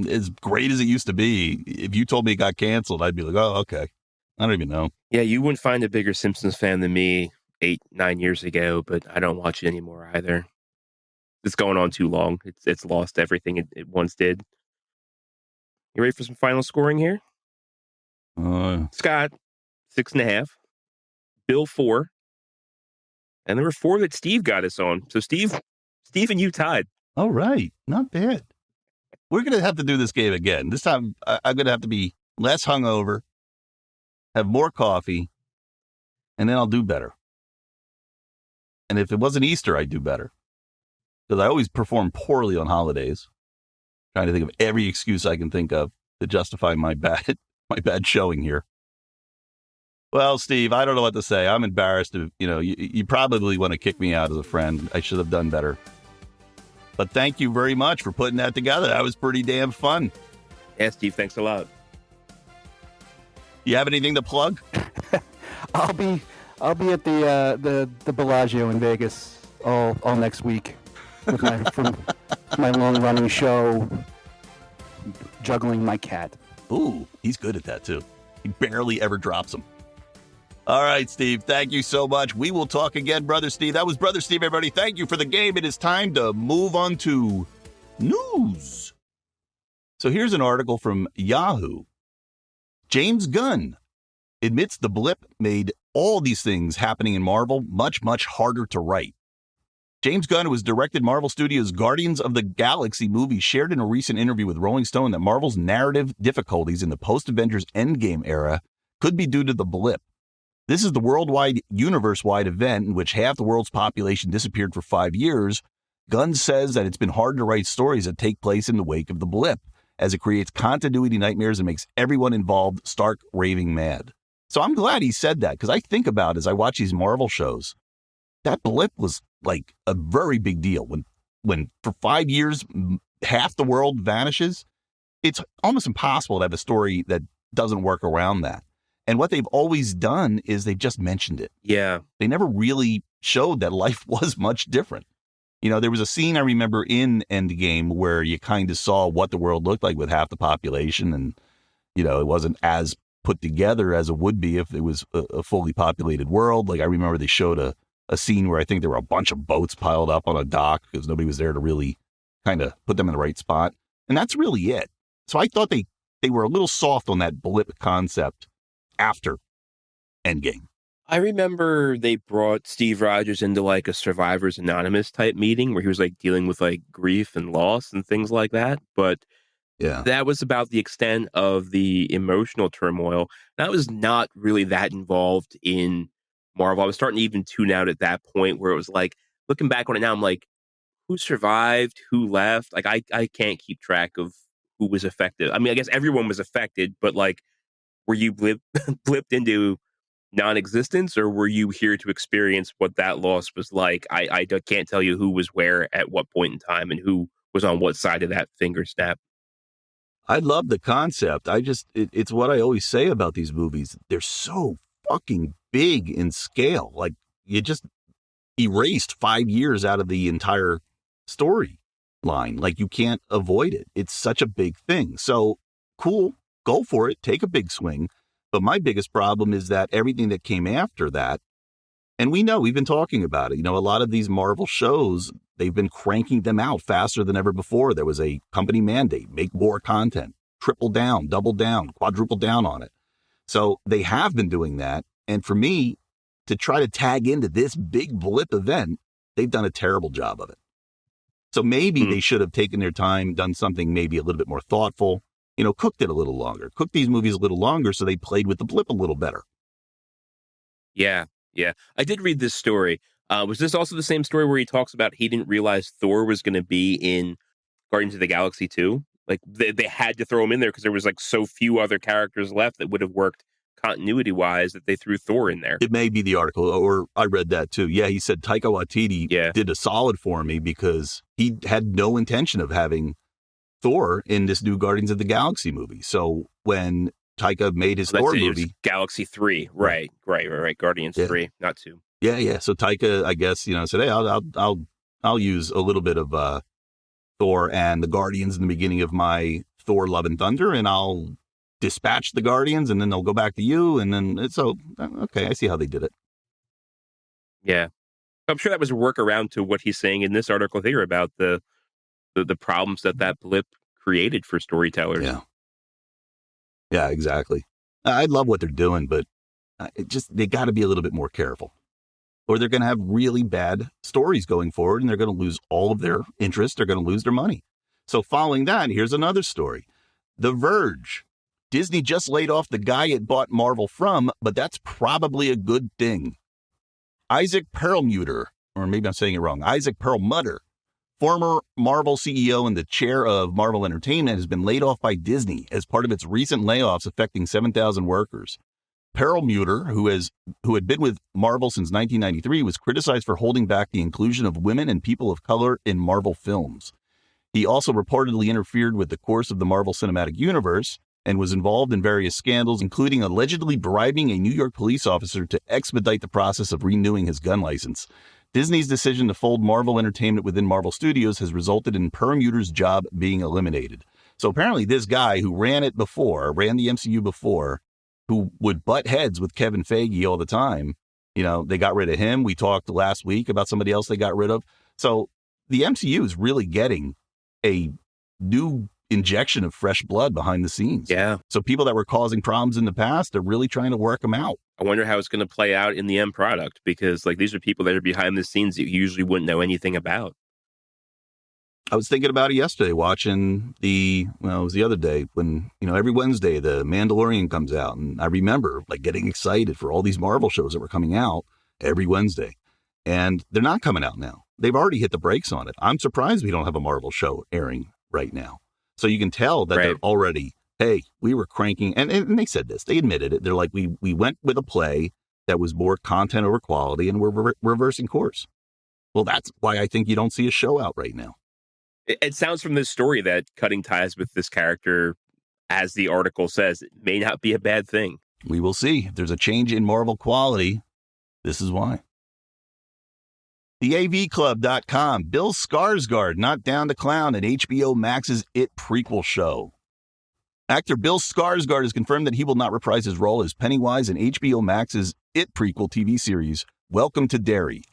As great as it used to be, if you told me it got canceled, I'd be like, oh, okay. I don't even know. Yeah, you wouldn't find a bigger Simpsons fan than me 8-9 years ago, but I don't watch it anymore either. It's going on too long. It's lost everything it once did. You ready for some final scoring here? Scott, 6.5. Bill, 4. And there were 4 that Steve got us on. So Steve and you tied. All right. Not bad. We're going to have to do this game again. This time, I'm going to have to be less hungover, have more coffee, and then I'll do better. And if it wasn't Easter, I'd do better. Because I always perform poorly on holidays. Trying to think of every excuse I can think of to justify my bad showing here. Well, Steve, I don't know what to say. I'm embarrassed. You probably want to kick me out as a friend. I should have done better. But thank you very much for putting that together. That was pretty damn fun. Yeah, Steve, thanks a lot. You have anything to plug? I'll be at the Bellagio in Vegas all next week with my long running show, juggling my cat. Ooh, he's good at that too. He barely ever drops them. All right, Steve, thank you so much. We will talk again, Brother Steve. That was Brother Steve, everybody. Thank you for the game. It is time to move on to news. So here's an article from Yahoo. James Gunn admits the blip made all these things happening in Marvel much, much harder to write. James Gunn, who has directed Marvel Studios' Guardians of the Galaxy movie, shared in a recent interview with Rolling Stone that Marvel's narrative difficulties in the post-Avengers Endgame era could be due to the blip. This is the worldwide, universe-wide event in which half the world's population disappeared for 5 years. Gunn says that it's been hard to write stories that take place in the wake of the blip, as it creates continuity nightmares and makes everyone involved stark raving mad. So I'm glad he said that, because I think about it as I watch these Marvel shows. That blip was like a very big deal. When for 5 years, half the world vanishes, it's almost impossible to have a story that doesn't work around that. And what they've always done is they've just mentioned it. Yeah. They never really showed that life was much different. You know, there was a scene I remember in Endgame where you kind of saw what the world looked like with half the population. And, you know, it wasn't as put together as it would be if it was a fully populated world. Like I remember they showed a scene where I think there were a bunch of boats piled up on a dock because nobody was there to really kind of put them in the right spot. And that's really it. So I thought they were a little soft on that blip concept after Endgame. I remember they brought Steve Rogers into like a Survivors Anonymous type meeting where he was like dealing with like grief and loss and things like that. But Yeah. that was about the extent of the emotional turmoil. And I was not really that involved in Marvel. I was starting to even tune out at that point where it was like, looking back on it now, I'm like, who survived, who left? Like, I can't keep track of who was affected. I mean, I guess everyone was affected, but like, were you blipped into non-existence, or were you here to experience what that loss was like? Can't tell you who was where at what point in time and who was on what side of that finger snap. I love the concept. It's what I always say about these movies. They're so fucking big in scale. Like, you just erased 5 years out of the entire storyline. Like, you can't avoid it. It's such a big thing. So cool, go for it, take a big swing. But my biggest problem is that everything that came after that, and we know, we've been talking about it, a lot of these Marvel shows, they've been cranking them out faster than ever before. There was a company mandate, make more content, triple down, double down, quadruple down on it. So they have been doing that. And for me, to try to tag into this big blip event, they've done a terrible job of it. So maybe they should have taken their time, done something maybe a little bit more thoughtful, cooked it a little longer, cooked these movies a little longer so they played with the blip a little better. Yeah. I did read this story. Was this also the same story where he talks about he didn't realize Thor was going to be in Guardians of the Galaxy 2? Like, they had to throw him in there because there was like so few other characters left that would have worked continuity-wise that they threw Thor in there. It may be the article, or I read that too. Yeah, he said Taika Waititi did a solid for me because he had no intention of having Thor in this new Guardians of the Galaxy movie. So when Taika made his Thor movie, Galaxy 3, right. Guardians 3, not 2. Yeah. So Taika, I guess, said, hey, I'll use a little bit of Thor and the Guardians in the beginning of my Thor: Love and Thunder, and I'll dispatch the Guardians, and then they'll go back to you, and then okay, I see how they did it. Yeah, I'm sure that was a workaround to what he's saying in this article here about the problems that blip created for storytellers. Yeah, exactly. I love what they're doing, but they got to be a little bit more careful, or they're going to have really bad stories going forward, and they're going to lose all of their interest. They're going to lose their money. So following that, here's another story. The Verge. Disney just laid off the guy it bought Marvel from, but that's probably a good thing. Isaac Perlmutter, or maybe I'm saying it wrong, Isaac Perlmutter, former Marvel CEO and the chair of Marvel Entertainment, has been laid off by Disney as part of its recent layoffs affecting 7,000 workers. Perlmutter, who had been with Marvel since 1993, was criticized for holding back the inclusion of women and people of color in Marvel films. He also reportedly interfered with the course of the Marvel Cinematic Universe and was involved in various scandals, including allegedly bribing a New York police officer to expedite the process of renewing his gun license. Disney's decision to fold Marvel Entertainment within Marvel Studios has resulted in Perlmutter's job being eliminated. So apparently this guy who ran the MCU before, who would butt heads with Kevin Feige all the time, they got rid of him. We talked last week about somebody else they got rid of. So the MCU is really getting a new injection of fresh blood behind the scenes. Yeah. So people that were causing problems in the past, they're really trying to work them out. I wonder how it's going to play out in the end product, because like these are people that are behind the scenes that you usually wouldn't know anything about. I was thinking about it yesterday, watching it was the other day when, every Wednesday the Mandalorian comes out, and I remember like getting excited for all these Marvel shows that were coming out every Wednesday, and they're not coming out now. They've already hit the brakes on it. I'm surprised we don't have a Marvel show airing right now. So you can tell that they're already, hey, we were cranking, and they said this, they admitted it. They're like, we went with a play that was more content over quality, and we're reversing course. Well, that's why I think you don't see a show out right now. It sounds from this story that cutting ties with this character, as the article says, it may not be a bad thing. We will see. If there's a change in Marvel quality, this is why. TheAVClub.com. Bill Skarsgård not down to clown at HBO Max's It prequel show. Actor Bill Skarsgård has confirmed that he will not reprise his role as Pennywise in HBO Max's It prequel TV series, Welcome to Derry.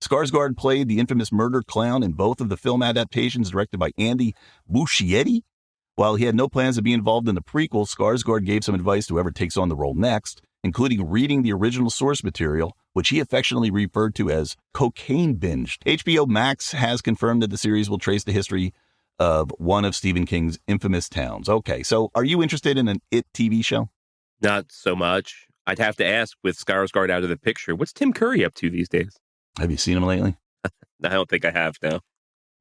Skarsgård played the infamous murder clown in both of the film adaptations directed by Andy Muschietti. While he had no plans to be involved in the prequel, Skarsgård gave some advice to whoever takes on the role next, including reading the original source material, which he affectionately referred to as cocaine binged. HBO Max has confirmed that the series will trace the history of one of Stephen King's infamous towns. Okay, so are you interested in an It TV show? Not so much. I'd have to ask, with Skarsgård out of the picture, what's Tim Curry up to these days? Have you seen him lately? I don't think I have, no.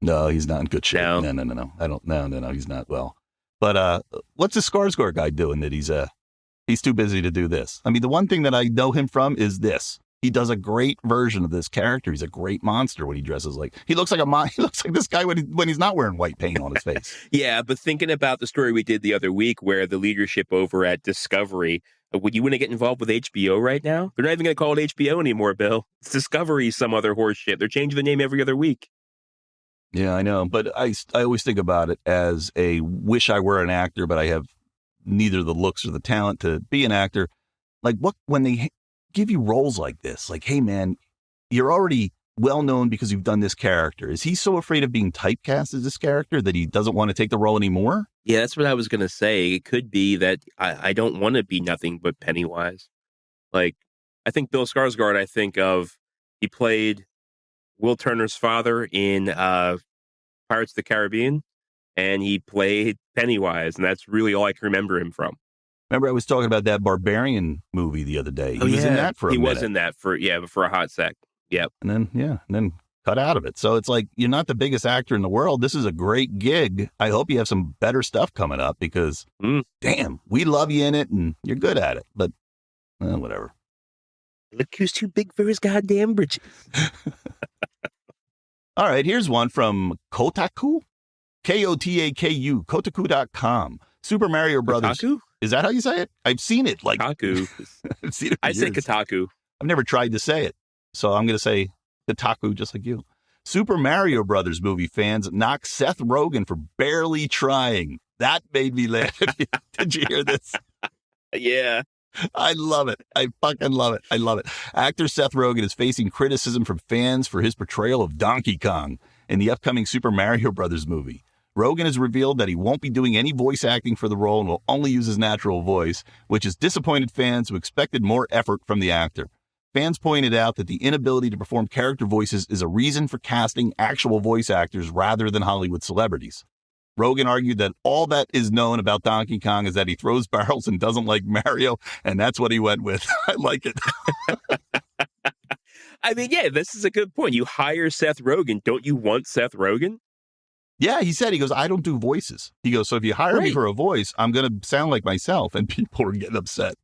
No, he's not in good shape. No. No. I don't. No. He's not well. But what's this Skarsgård guy doing that he's too busy to do this? I mean, the one thing that I know him from is this. He does a great version of this character. He's a great monster when he dresses like he looks like he looks like this guy when he's not wearing white paint on his face. Yeah, but thinking about the story we did the other week where the leadership over at Discovery, would you want to get involved with HBO right now? They're not even going to call it HBO anymore, Bill. It's Discovery, some other horse shit. They're changing the name every other week. Yeah, I know. But I always think about it as a wish I were an actor, but I have neither the looks or the talent to be an actor. Like when they give you roles like this, like, hey, man, you're already well known because you've done this character. Is he so afraid of being typecast as this character that he doesn't want to take the role anymore? Yeah, that's what I was going to say. It could be that I don't want to be nothing but Pennywise. Like, I think Bill Skarsgård, I think of, he played Will Turner's father in Pirates of the Caribbean, and he played Pennywise, and that's really all I can remember him from. Remember I was talking about that Barbarian movie the other day. He was in that for a minute. He was in that for a hot sec. Yep. And then cut out of it. So it's like, you're not the biggest actor in the world. This is a great gig. I hope you have some better stuff coming up because, damn, we love you in it and you're good at it. But whatever. Look who's too big for his goddamn britches. All right, here's one from Kotaku. Kotaku, Kotaku.com. Super Mario Brothers. Kotaku? Is that how you say it? I've seen it. Like Kotaku. I've seen it. I say Kotaku. I've never tried to say it. So I'm going to say Kotaku just like you. Super Mario Brothers movie fans knock Seth Rogen for barely trying. That made me laugh. Did you hear this? Yeah. I love it. I fucking love it. I love it. Actor Seth Rogen is facing criticism from fans for his portrayal of Donkey Kong in the upcoming Super Mario Brothers movie. Rogen has revealed that he won't be doing any voice acting for the role and will only use his natural voice, which has disappointed fans who expected more effort from the actor. Fans pointed out that the inability to perform character voices is a reason for casting actual voice actors rather than Hollywood celebrities. Rogen argued that all that is known about Donkey Kong is that he throws barrels and doesn't like Mario, and that's what he went with. I like it. I mean, yeah, this is a good point. You hire Seth Rogen. Don't you want Seth Rogen? Yeah, he goes, I don't do voices. He goes, so if you hire me for a voice, I'm going to sound like myself, and people are getting upset.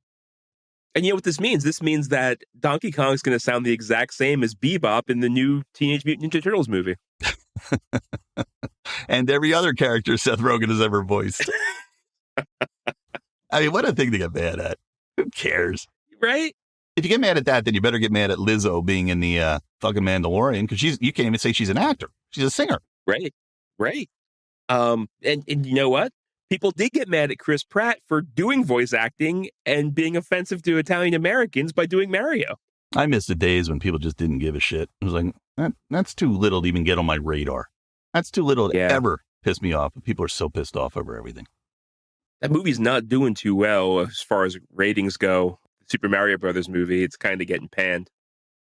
And you know what this means? This means that Donkey Kong is going to sound the exact same as Bebop in the new Teenage Mutant Ninja Turtles movie. And every other character Seth Rogen has ever voiced. I mean, what a thing to get mad at. Who cares? Right? If you get mad at that, then you better get mad at Lizzo being in the fucking Mandalorian, because you can't even say she's an actor. She's a singer. Right. And you know what? People did get mad at Chris Pratt for doing voice acting and being offensive to Italian Americans by doing Mario. I miss the days when people just didn't give a shit. It was like, that's too little to even get on my radar. That's too little to ever piss me off. People are so pissed off over everything. That movie's not doing too well as far as ratings go. The Super Mario Brothers movie, it's kind of getting panned.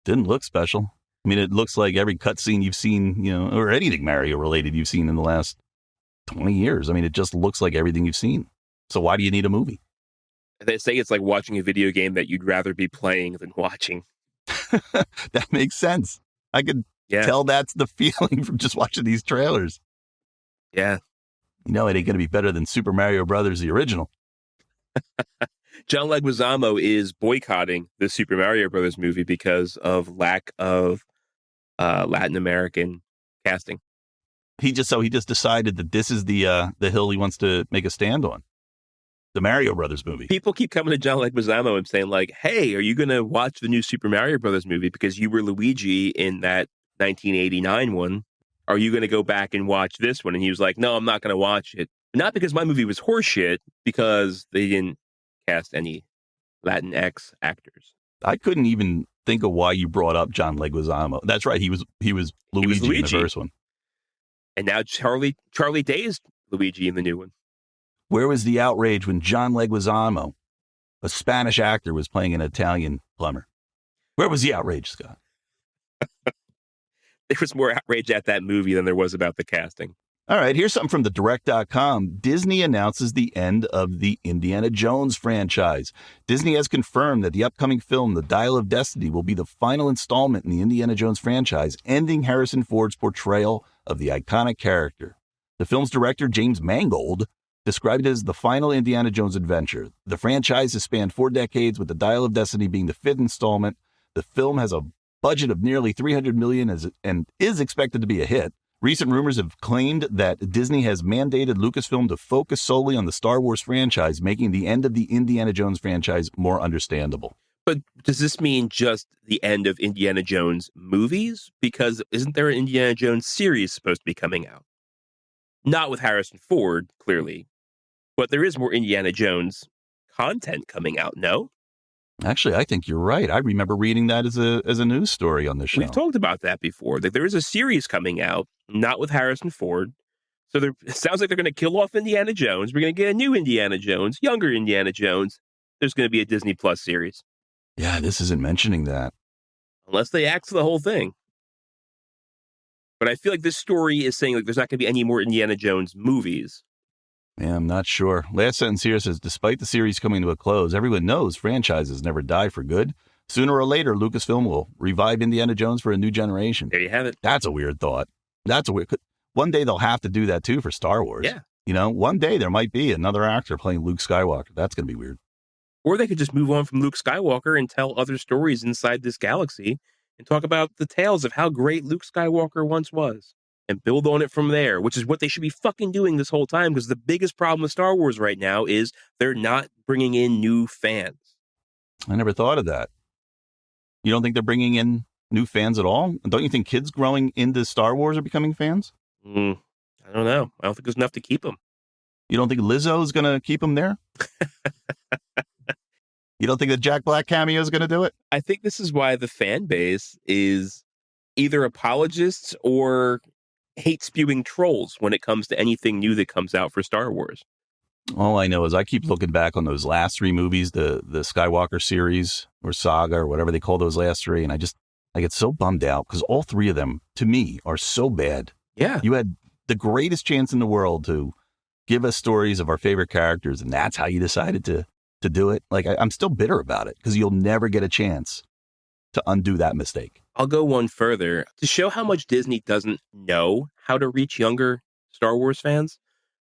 Didn't look special. I mean, it looks like every cutscene you've seen, or anything Mario related you've seen in the last 20 years. I mean, it just looks like everything you've seen. So why do you need a movie? They say it's like watching a video game that you'd rather be playing than watching. That makes sense. I could tell that's the feeling from just watching these trailers. Yeah. It ain't going to be better than Super Mario Brothers, the original. John Leguizamo is boycotting the Super Mario Brothers movie because of lack of Latin American casting. He just decided that this is the hill he wants to make a stand on. The Mario Brothers movie. People keep coming to John Leguizamo and saying like, hey, are you going to watch the new Super Mario Brothers movie because you were Luigi in that 1989 one? Are you going to go back and watch this one? And he was like, no, I'm not going to watch it. Not because my movie was horseshit, because they didn't cast any Latinx actors. I couldn't even think of why you brought up John Leguizamo. That's right. He was Luigi in the first one. And now Charlie Day is Luigi in the new one. Where was the outrage when John Leguizamo, a Spanish actor was playing an Italian plumber. Where was the outrage, Scott? There was more outrage at that movie than there was about the casting. All right, here's something from the direct.com. Disney announces the end of the Indiana Jones franchise. Disney has confirmed that the upcoming film, The Dial of Destiny, will be the final installment in the Indiana Jones franchise, ending Harrison Ford's portrayal of the iconic character. The film's director, James Mangold, described it as the final Indiana Jones adventure. The franchise has spanned 4 decades, with The Dial of Destiny being the 5th installment. The film has a budget of nearly $300 million and is expected to be a hit. Recent rumors have claimed that Disney has mandated Lucasfilm to focus solely on the Star Wars franchise, making the end of the Indiana Jones franchise more understandable. But does this mean just the end of Indiana Jones movies? Because isn't there an Indiana Jones series supposed to be coming out? Not with Harrison Ford, clearly. But there is more Indiana Jones content coming out, no? Actually, I think you're right. I remember reading that as a news story on the show. We've talked about that before. That there is a series coming out, not with Harrison Ford. So it sounds like they're going to kill off Indiana Jones. We're going to get a new Indiana Jones, younger Indiana Jones. There's going to be a Disney Plus series. Yeah, this isn't mentioning that. Unless they axe the whole thing. But I feel like this story is saying like there's not going to be any more Indiana Jones movies. Yeah, I'm not sure. Last sentence here says, despite the series coming to a close, everyone knows franchises never die for good. Sooner or later, Lucasfilm will revive Indiana Jones for a new generation. There you have it. That's a weird thought. That's a weird... One day they'll have to do that, too, for Star Wars. Yeah. You know, one day there might be another actor playing Luke Skywalker. That's going to be weird. Or they could just move on from Luke Skywalker and tell other stories inside this galaxy and talk about the tales of how great Luke Skywalker once was. And build on it from there, which is what they should be fucking doing this whole time, because the biggest problem with Star Wars right now is they're not bringing in new fans. I never thought of that. You don't think they're bringing in new fans at all? Don't you think kids growing into Star Wars are becoming fans? I don't know. I don't think there's enough to keep them. You don't think Lizzo's going to keep them there? You don't think the Jack Black cameo is going to do it? I think this is why the fan base is either apologists or hate-spewing trolls when it comes to anything new that comes out for Star Wars. All I know is I keep looking back on those last 3 movies, the Skywalker series or saga or whatever they call those last 3, and I get so bummed out because all 3 of them, to me, are so bad. Yeah. You had the greatest chance in the world to give us stories of our favorite characters, and that's how you decided to do it. Like, I'm still bitter about it because you'll never get a chance to undo that mistake. I'll go one further. To show how much Disney doesn't know how to reach younger Star Wars fans,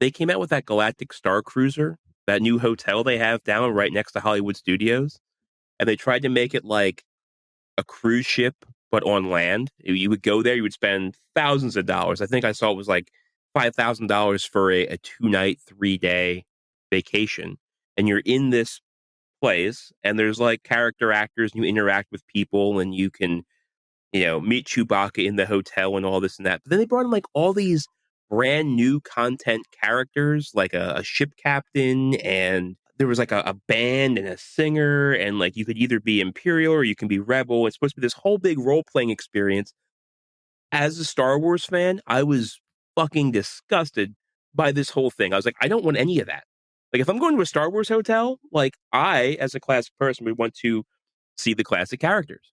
they came out with that Galactic Star Cruiser, that new hotel they have down right next to Hollywood Studios. And they tried to make it like a cruise ship, but on land. You would go there, you would spend thousands of dollars. I think I saw it was like $5,000 for a 2-night, 3-day vacation. And you're in this place, and there's like character actors, and you interact with people, and you can, meet Chewbacca in the hotel and all this and that. But then they brought in like all these brand new content characters, like a ship captain, and there was like a band and a singer, and like you could either be Imperial or you can be Rebel. It's supposed to be this whole big role-playing experience. As a Star Wars fan, I was fucking disgusted by this whole thing. I was like, I don't want any of that. Like, if I'm going to a Star Wars hotel, like, I, as a classic person, would want to see the classic characters.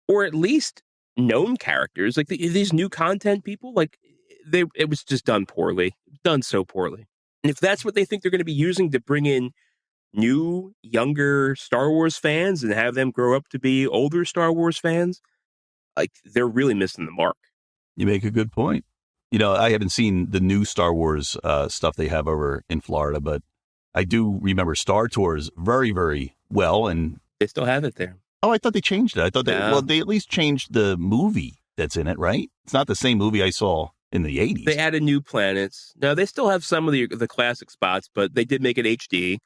Or at least known characters. Like, these new content people, like, it was just done poorly. Done so poorly. And if that's what they think they're going to be using to bring in new, younger Star Wars fans and have them grow up to be older Star Wars fans, like, they're really missing the mark. You make a good point. I haven't seen the new Star Wars stuff they have over in Florida, but I do remember Star Tours very, very well. And they still have it there. Oh, I thought they changed it. I thought they at least changed the movie that's in it, right? It's not the same movie I saw in the 80s. They added new planets. No, they still have some of the classic spots, but they did make it HD.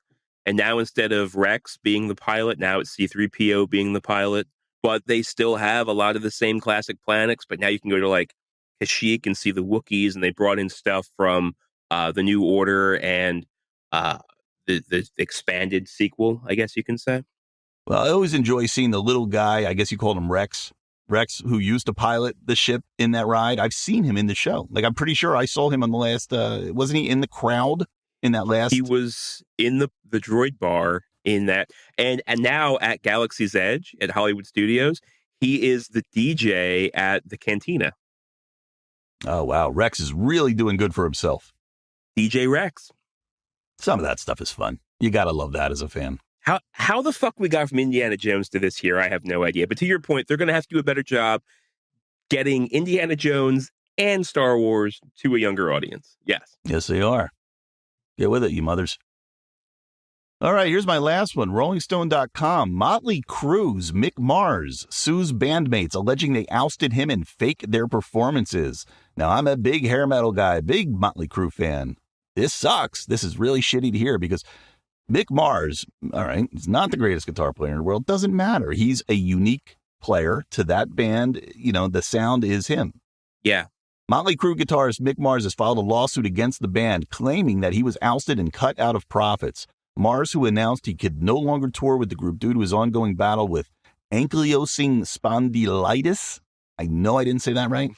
And now instead of Rex being the pilot, now it's C-3PO being the pilot. But they still have a lot of the same classic planets, but now you can go to like Kashyyyk and see the Wookiees, and they brought in stuff from the New Order and the expanded sequel, I guess you can say. Well, I always enjoy seeing the little guy, I guess you called him Rex, who used to pilot the ship in that ride. I've seen him in the show. Like, I'm pretty sure I saw him on the last, wasn't he in the crowd in that last? He was in the droid bar in that. And now at Galaxy's Edge at Hollywood Studios, he is the DJ at the Cantina. Oh, wow. Rex is really doing good for himself. DJ Rex. Some of that stuff is fun. You got to love that as a fan. How the fuck we got from Indiana Jones to this here, I have no idea. But to your point, they're going to have to do a better job getting Indiana Jones and Star Wars to a younger audience. Yes. Yes, they are. Get with it, you mothers. All right, here's my last one. RollingStone.com. Motley Crue's Mick Mars sues bandmates, alleging they ousted him and faked their performances. Now, I'm a big hair metal guy, big Motley Crue fan. This sucks. This is really shitty to hear because Mick Mars, all right, he's not the greatest guitar player in the world. Doesn't matter. He's a unique player to that band. You know, the sound is him. Yeah. Motley Crue guitarist Mick Mars has filed a lawsuit against the band, claiming that he was ousted and cut out of profits. Mars, who announced he could no longer tour with the group due to his ongoing battle with ankylosing spondylitis, I know I didn't say that right,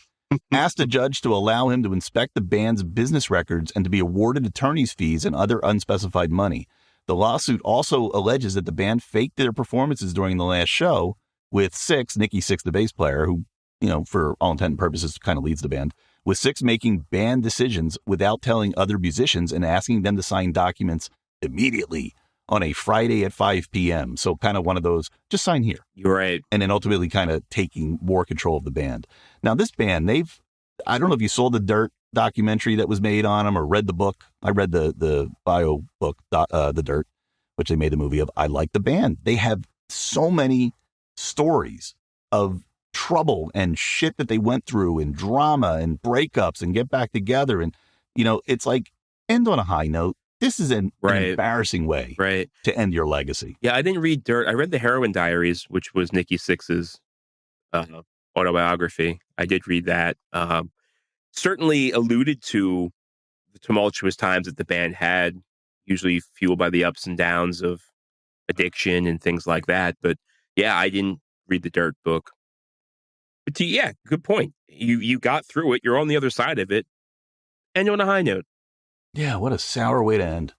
asked a judge to allow him to inspect the band's business records and to be awarded attorney's fees and other unspecified money. The lawsuit also alleges that the band faked their performances during the last show, with Nikki Sixx, the bass player, who, you know, for all intent and purposes, kind of leads the band, with Sixx making band decisions without telling other musicians and asking them to sign documents immediately on a Friday at 5 p.m. So kind of one of those, just sign here. You're right. And then ultimately kind of taking more control of the band. Now, this band, I don't know if you saw the Dirt documentary that was made on them or read the book. I read the bio book, The Dirt, which they made the movie of. I like the band. They have so many stories of trouble and shit that they went through and drama and breakups and get back together. And, you know, it's like end on a high note. This is an embarrassing way to end your legacy. Yeah, I didn't read Dirt. I read The Heroin Diaries, which was Nikki Sixx's autobiography. I did read that. Certainly alluded to the tumultuous times that the band had, usually fueled by the ups and downs of addiction and things like that. But yeah, I didn't read the Dirt book. But yeah, good point. You got through it. You're on the other side of it. And you're on a high note. Yeah, what a sour way to end.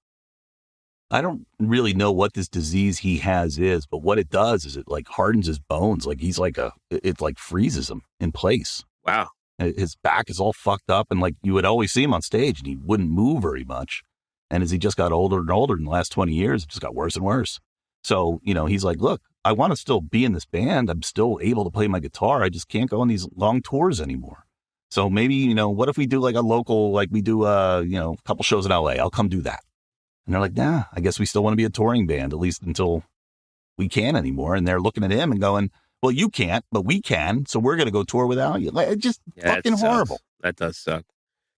I don't really know what this disease he has is, but what it does is it like hardens his bones. Like he's like it like freezes him in place. Wow. His back is all fucked up. And like you would always see him on stage and he wouldn't move very much. And as he just got older and older in the last 20 years, it just got worse and worse. So, you know, he's like, look, I want to still be in this band. I'm still able to play my guitar. I just can't go on these long tours anymore. So maybe, you know, what if we do like a local, like we do, you know, a couple shows in LA. I'll come do that. And they're like, nah, I guess we still want to be a touring band, at least until we can't anymore. And they're looking at him and going, well, you can't, but we can. So we're going to go tour without you. Like, it's just fucking horrible. That does suck.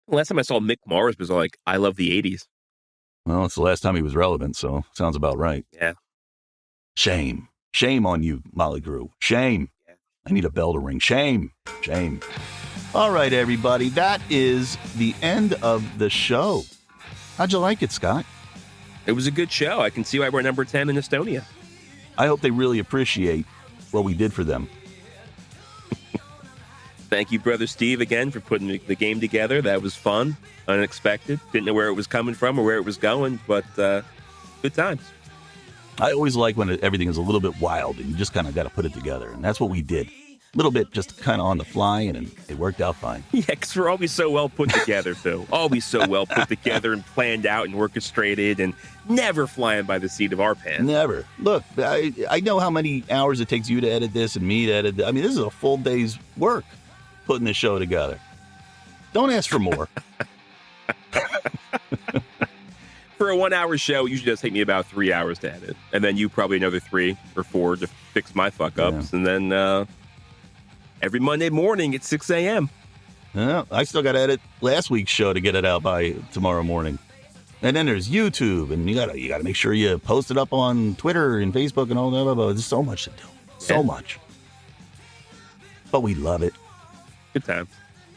The last time I saw Mick Mars was like, I love the 80s. Well, it's the last time he was relevant. So sounds about right. Yeah. Shame. Shame on you, Motley Crue. Shame. Yeah. I need a bell to ring. Shame. Shame. All right, everybody. That is the end of the show. How'd you like it, Scott? It was a good show. I can see why we're number 10 in Estonia. I hope they really appreciate what we did for them. Thank you, Brother Steve, again, for putting the game together. That was fun, unexpected. Didn't know where it was coming from or where it was going, but good times. I always like when everything is a little bit wild and you just kind of got to put it together. And that's what we did. A little bit just kind of on the fly, and it worked out fine. Yeah, because we're always so well put together, Phil. Always so well put together and planned out and orchestrated and never flying by the seat of our pants. Never. Look, I know how many hours it takes you to edit this and me to edit this. I mean, this is a full day's work putting this show together. Don't ask for more. For a 1 hour show, it usually does take me about 3 hours to edit. And then you probably another 3 or 4 to fix my fuck ups. Yeah. And then every Monday morning at 6 a.m. Yeah, I still got to edit last week's show to get it out by tomorrow morning. And then there's YouTube, and you gotta make sure you post it up on Twitter and Facebook and all that. There's so much to do. So much. But we love it. Good time.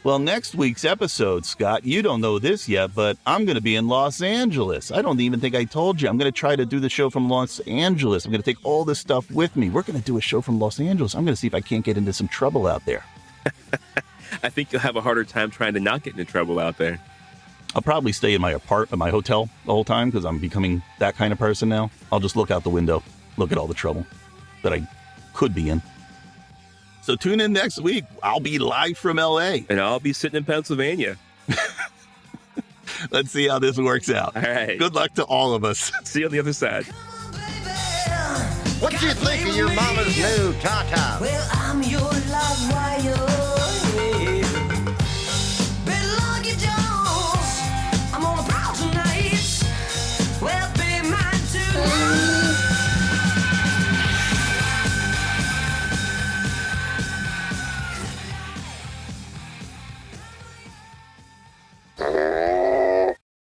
Well, next week's episode, Scott, you don't know this yet, but I'm going to be in Los Angeles. I don't even think I told you. I'm going to try to do the show from Los Angeles. I'm going to take all this stuff with me. We're going to do a show from Los Angeles. I'm going to see if I can't get into some trouble out there. I think you'll have a harder time trying to not get into trouble out there. I'll probably stay in my hotel the whole time because I'm becoming that kind of person now. I'll just look out the window, look at all the trouble that I could be in. So tune in next week. I'll be live from LA. And I'll be sitting in Pennsylvania. Let's see how this works out. All right. Good luck to all of us. See you on the other side. What you think of your mama's new Tata? Well, I'm your live wire.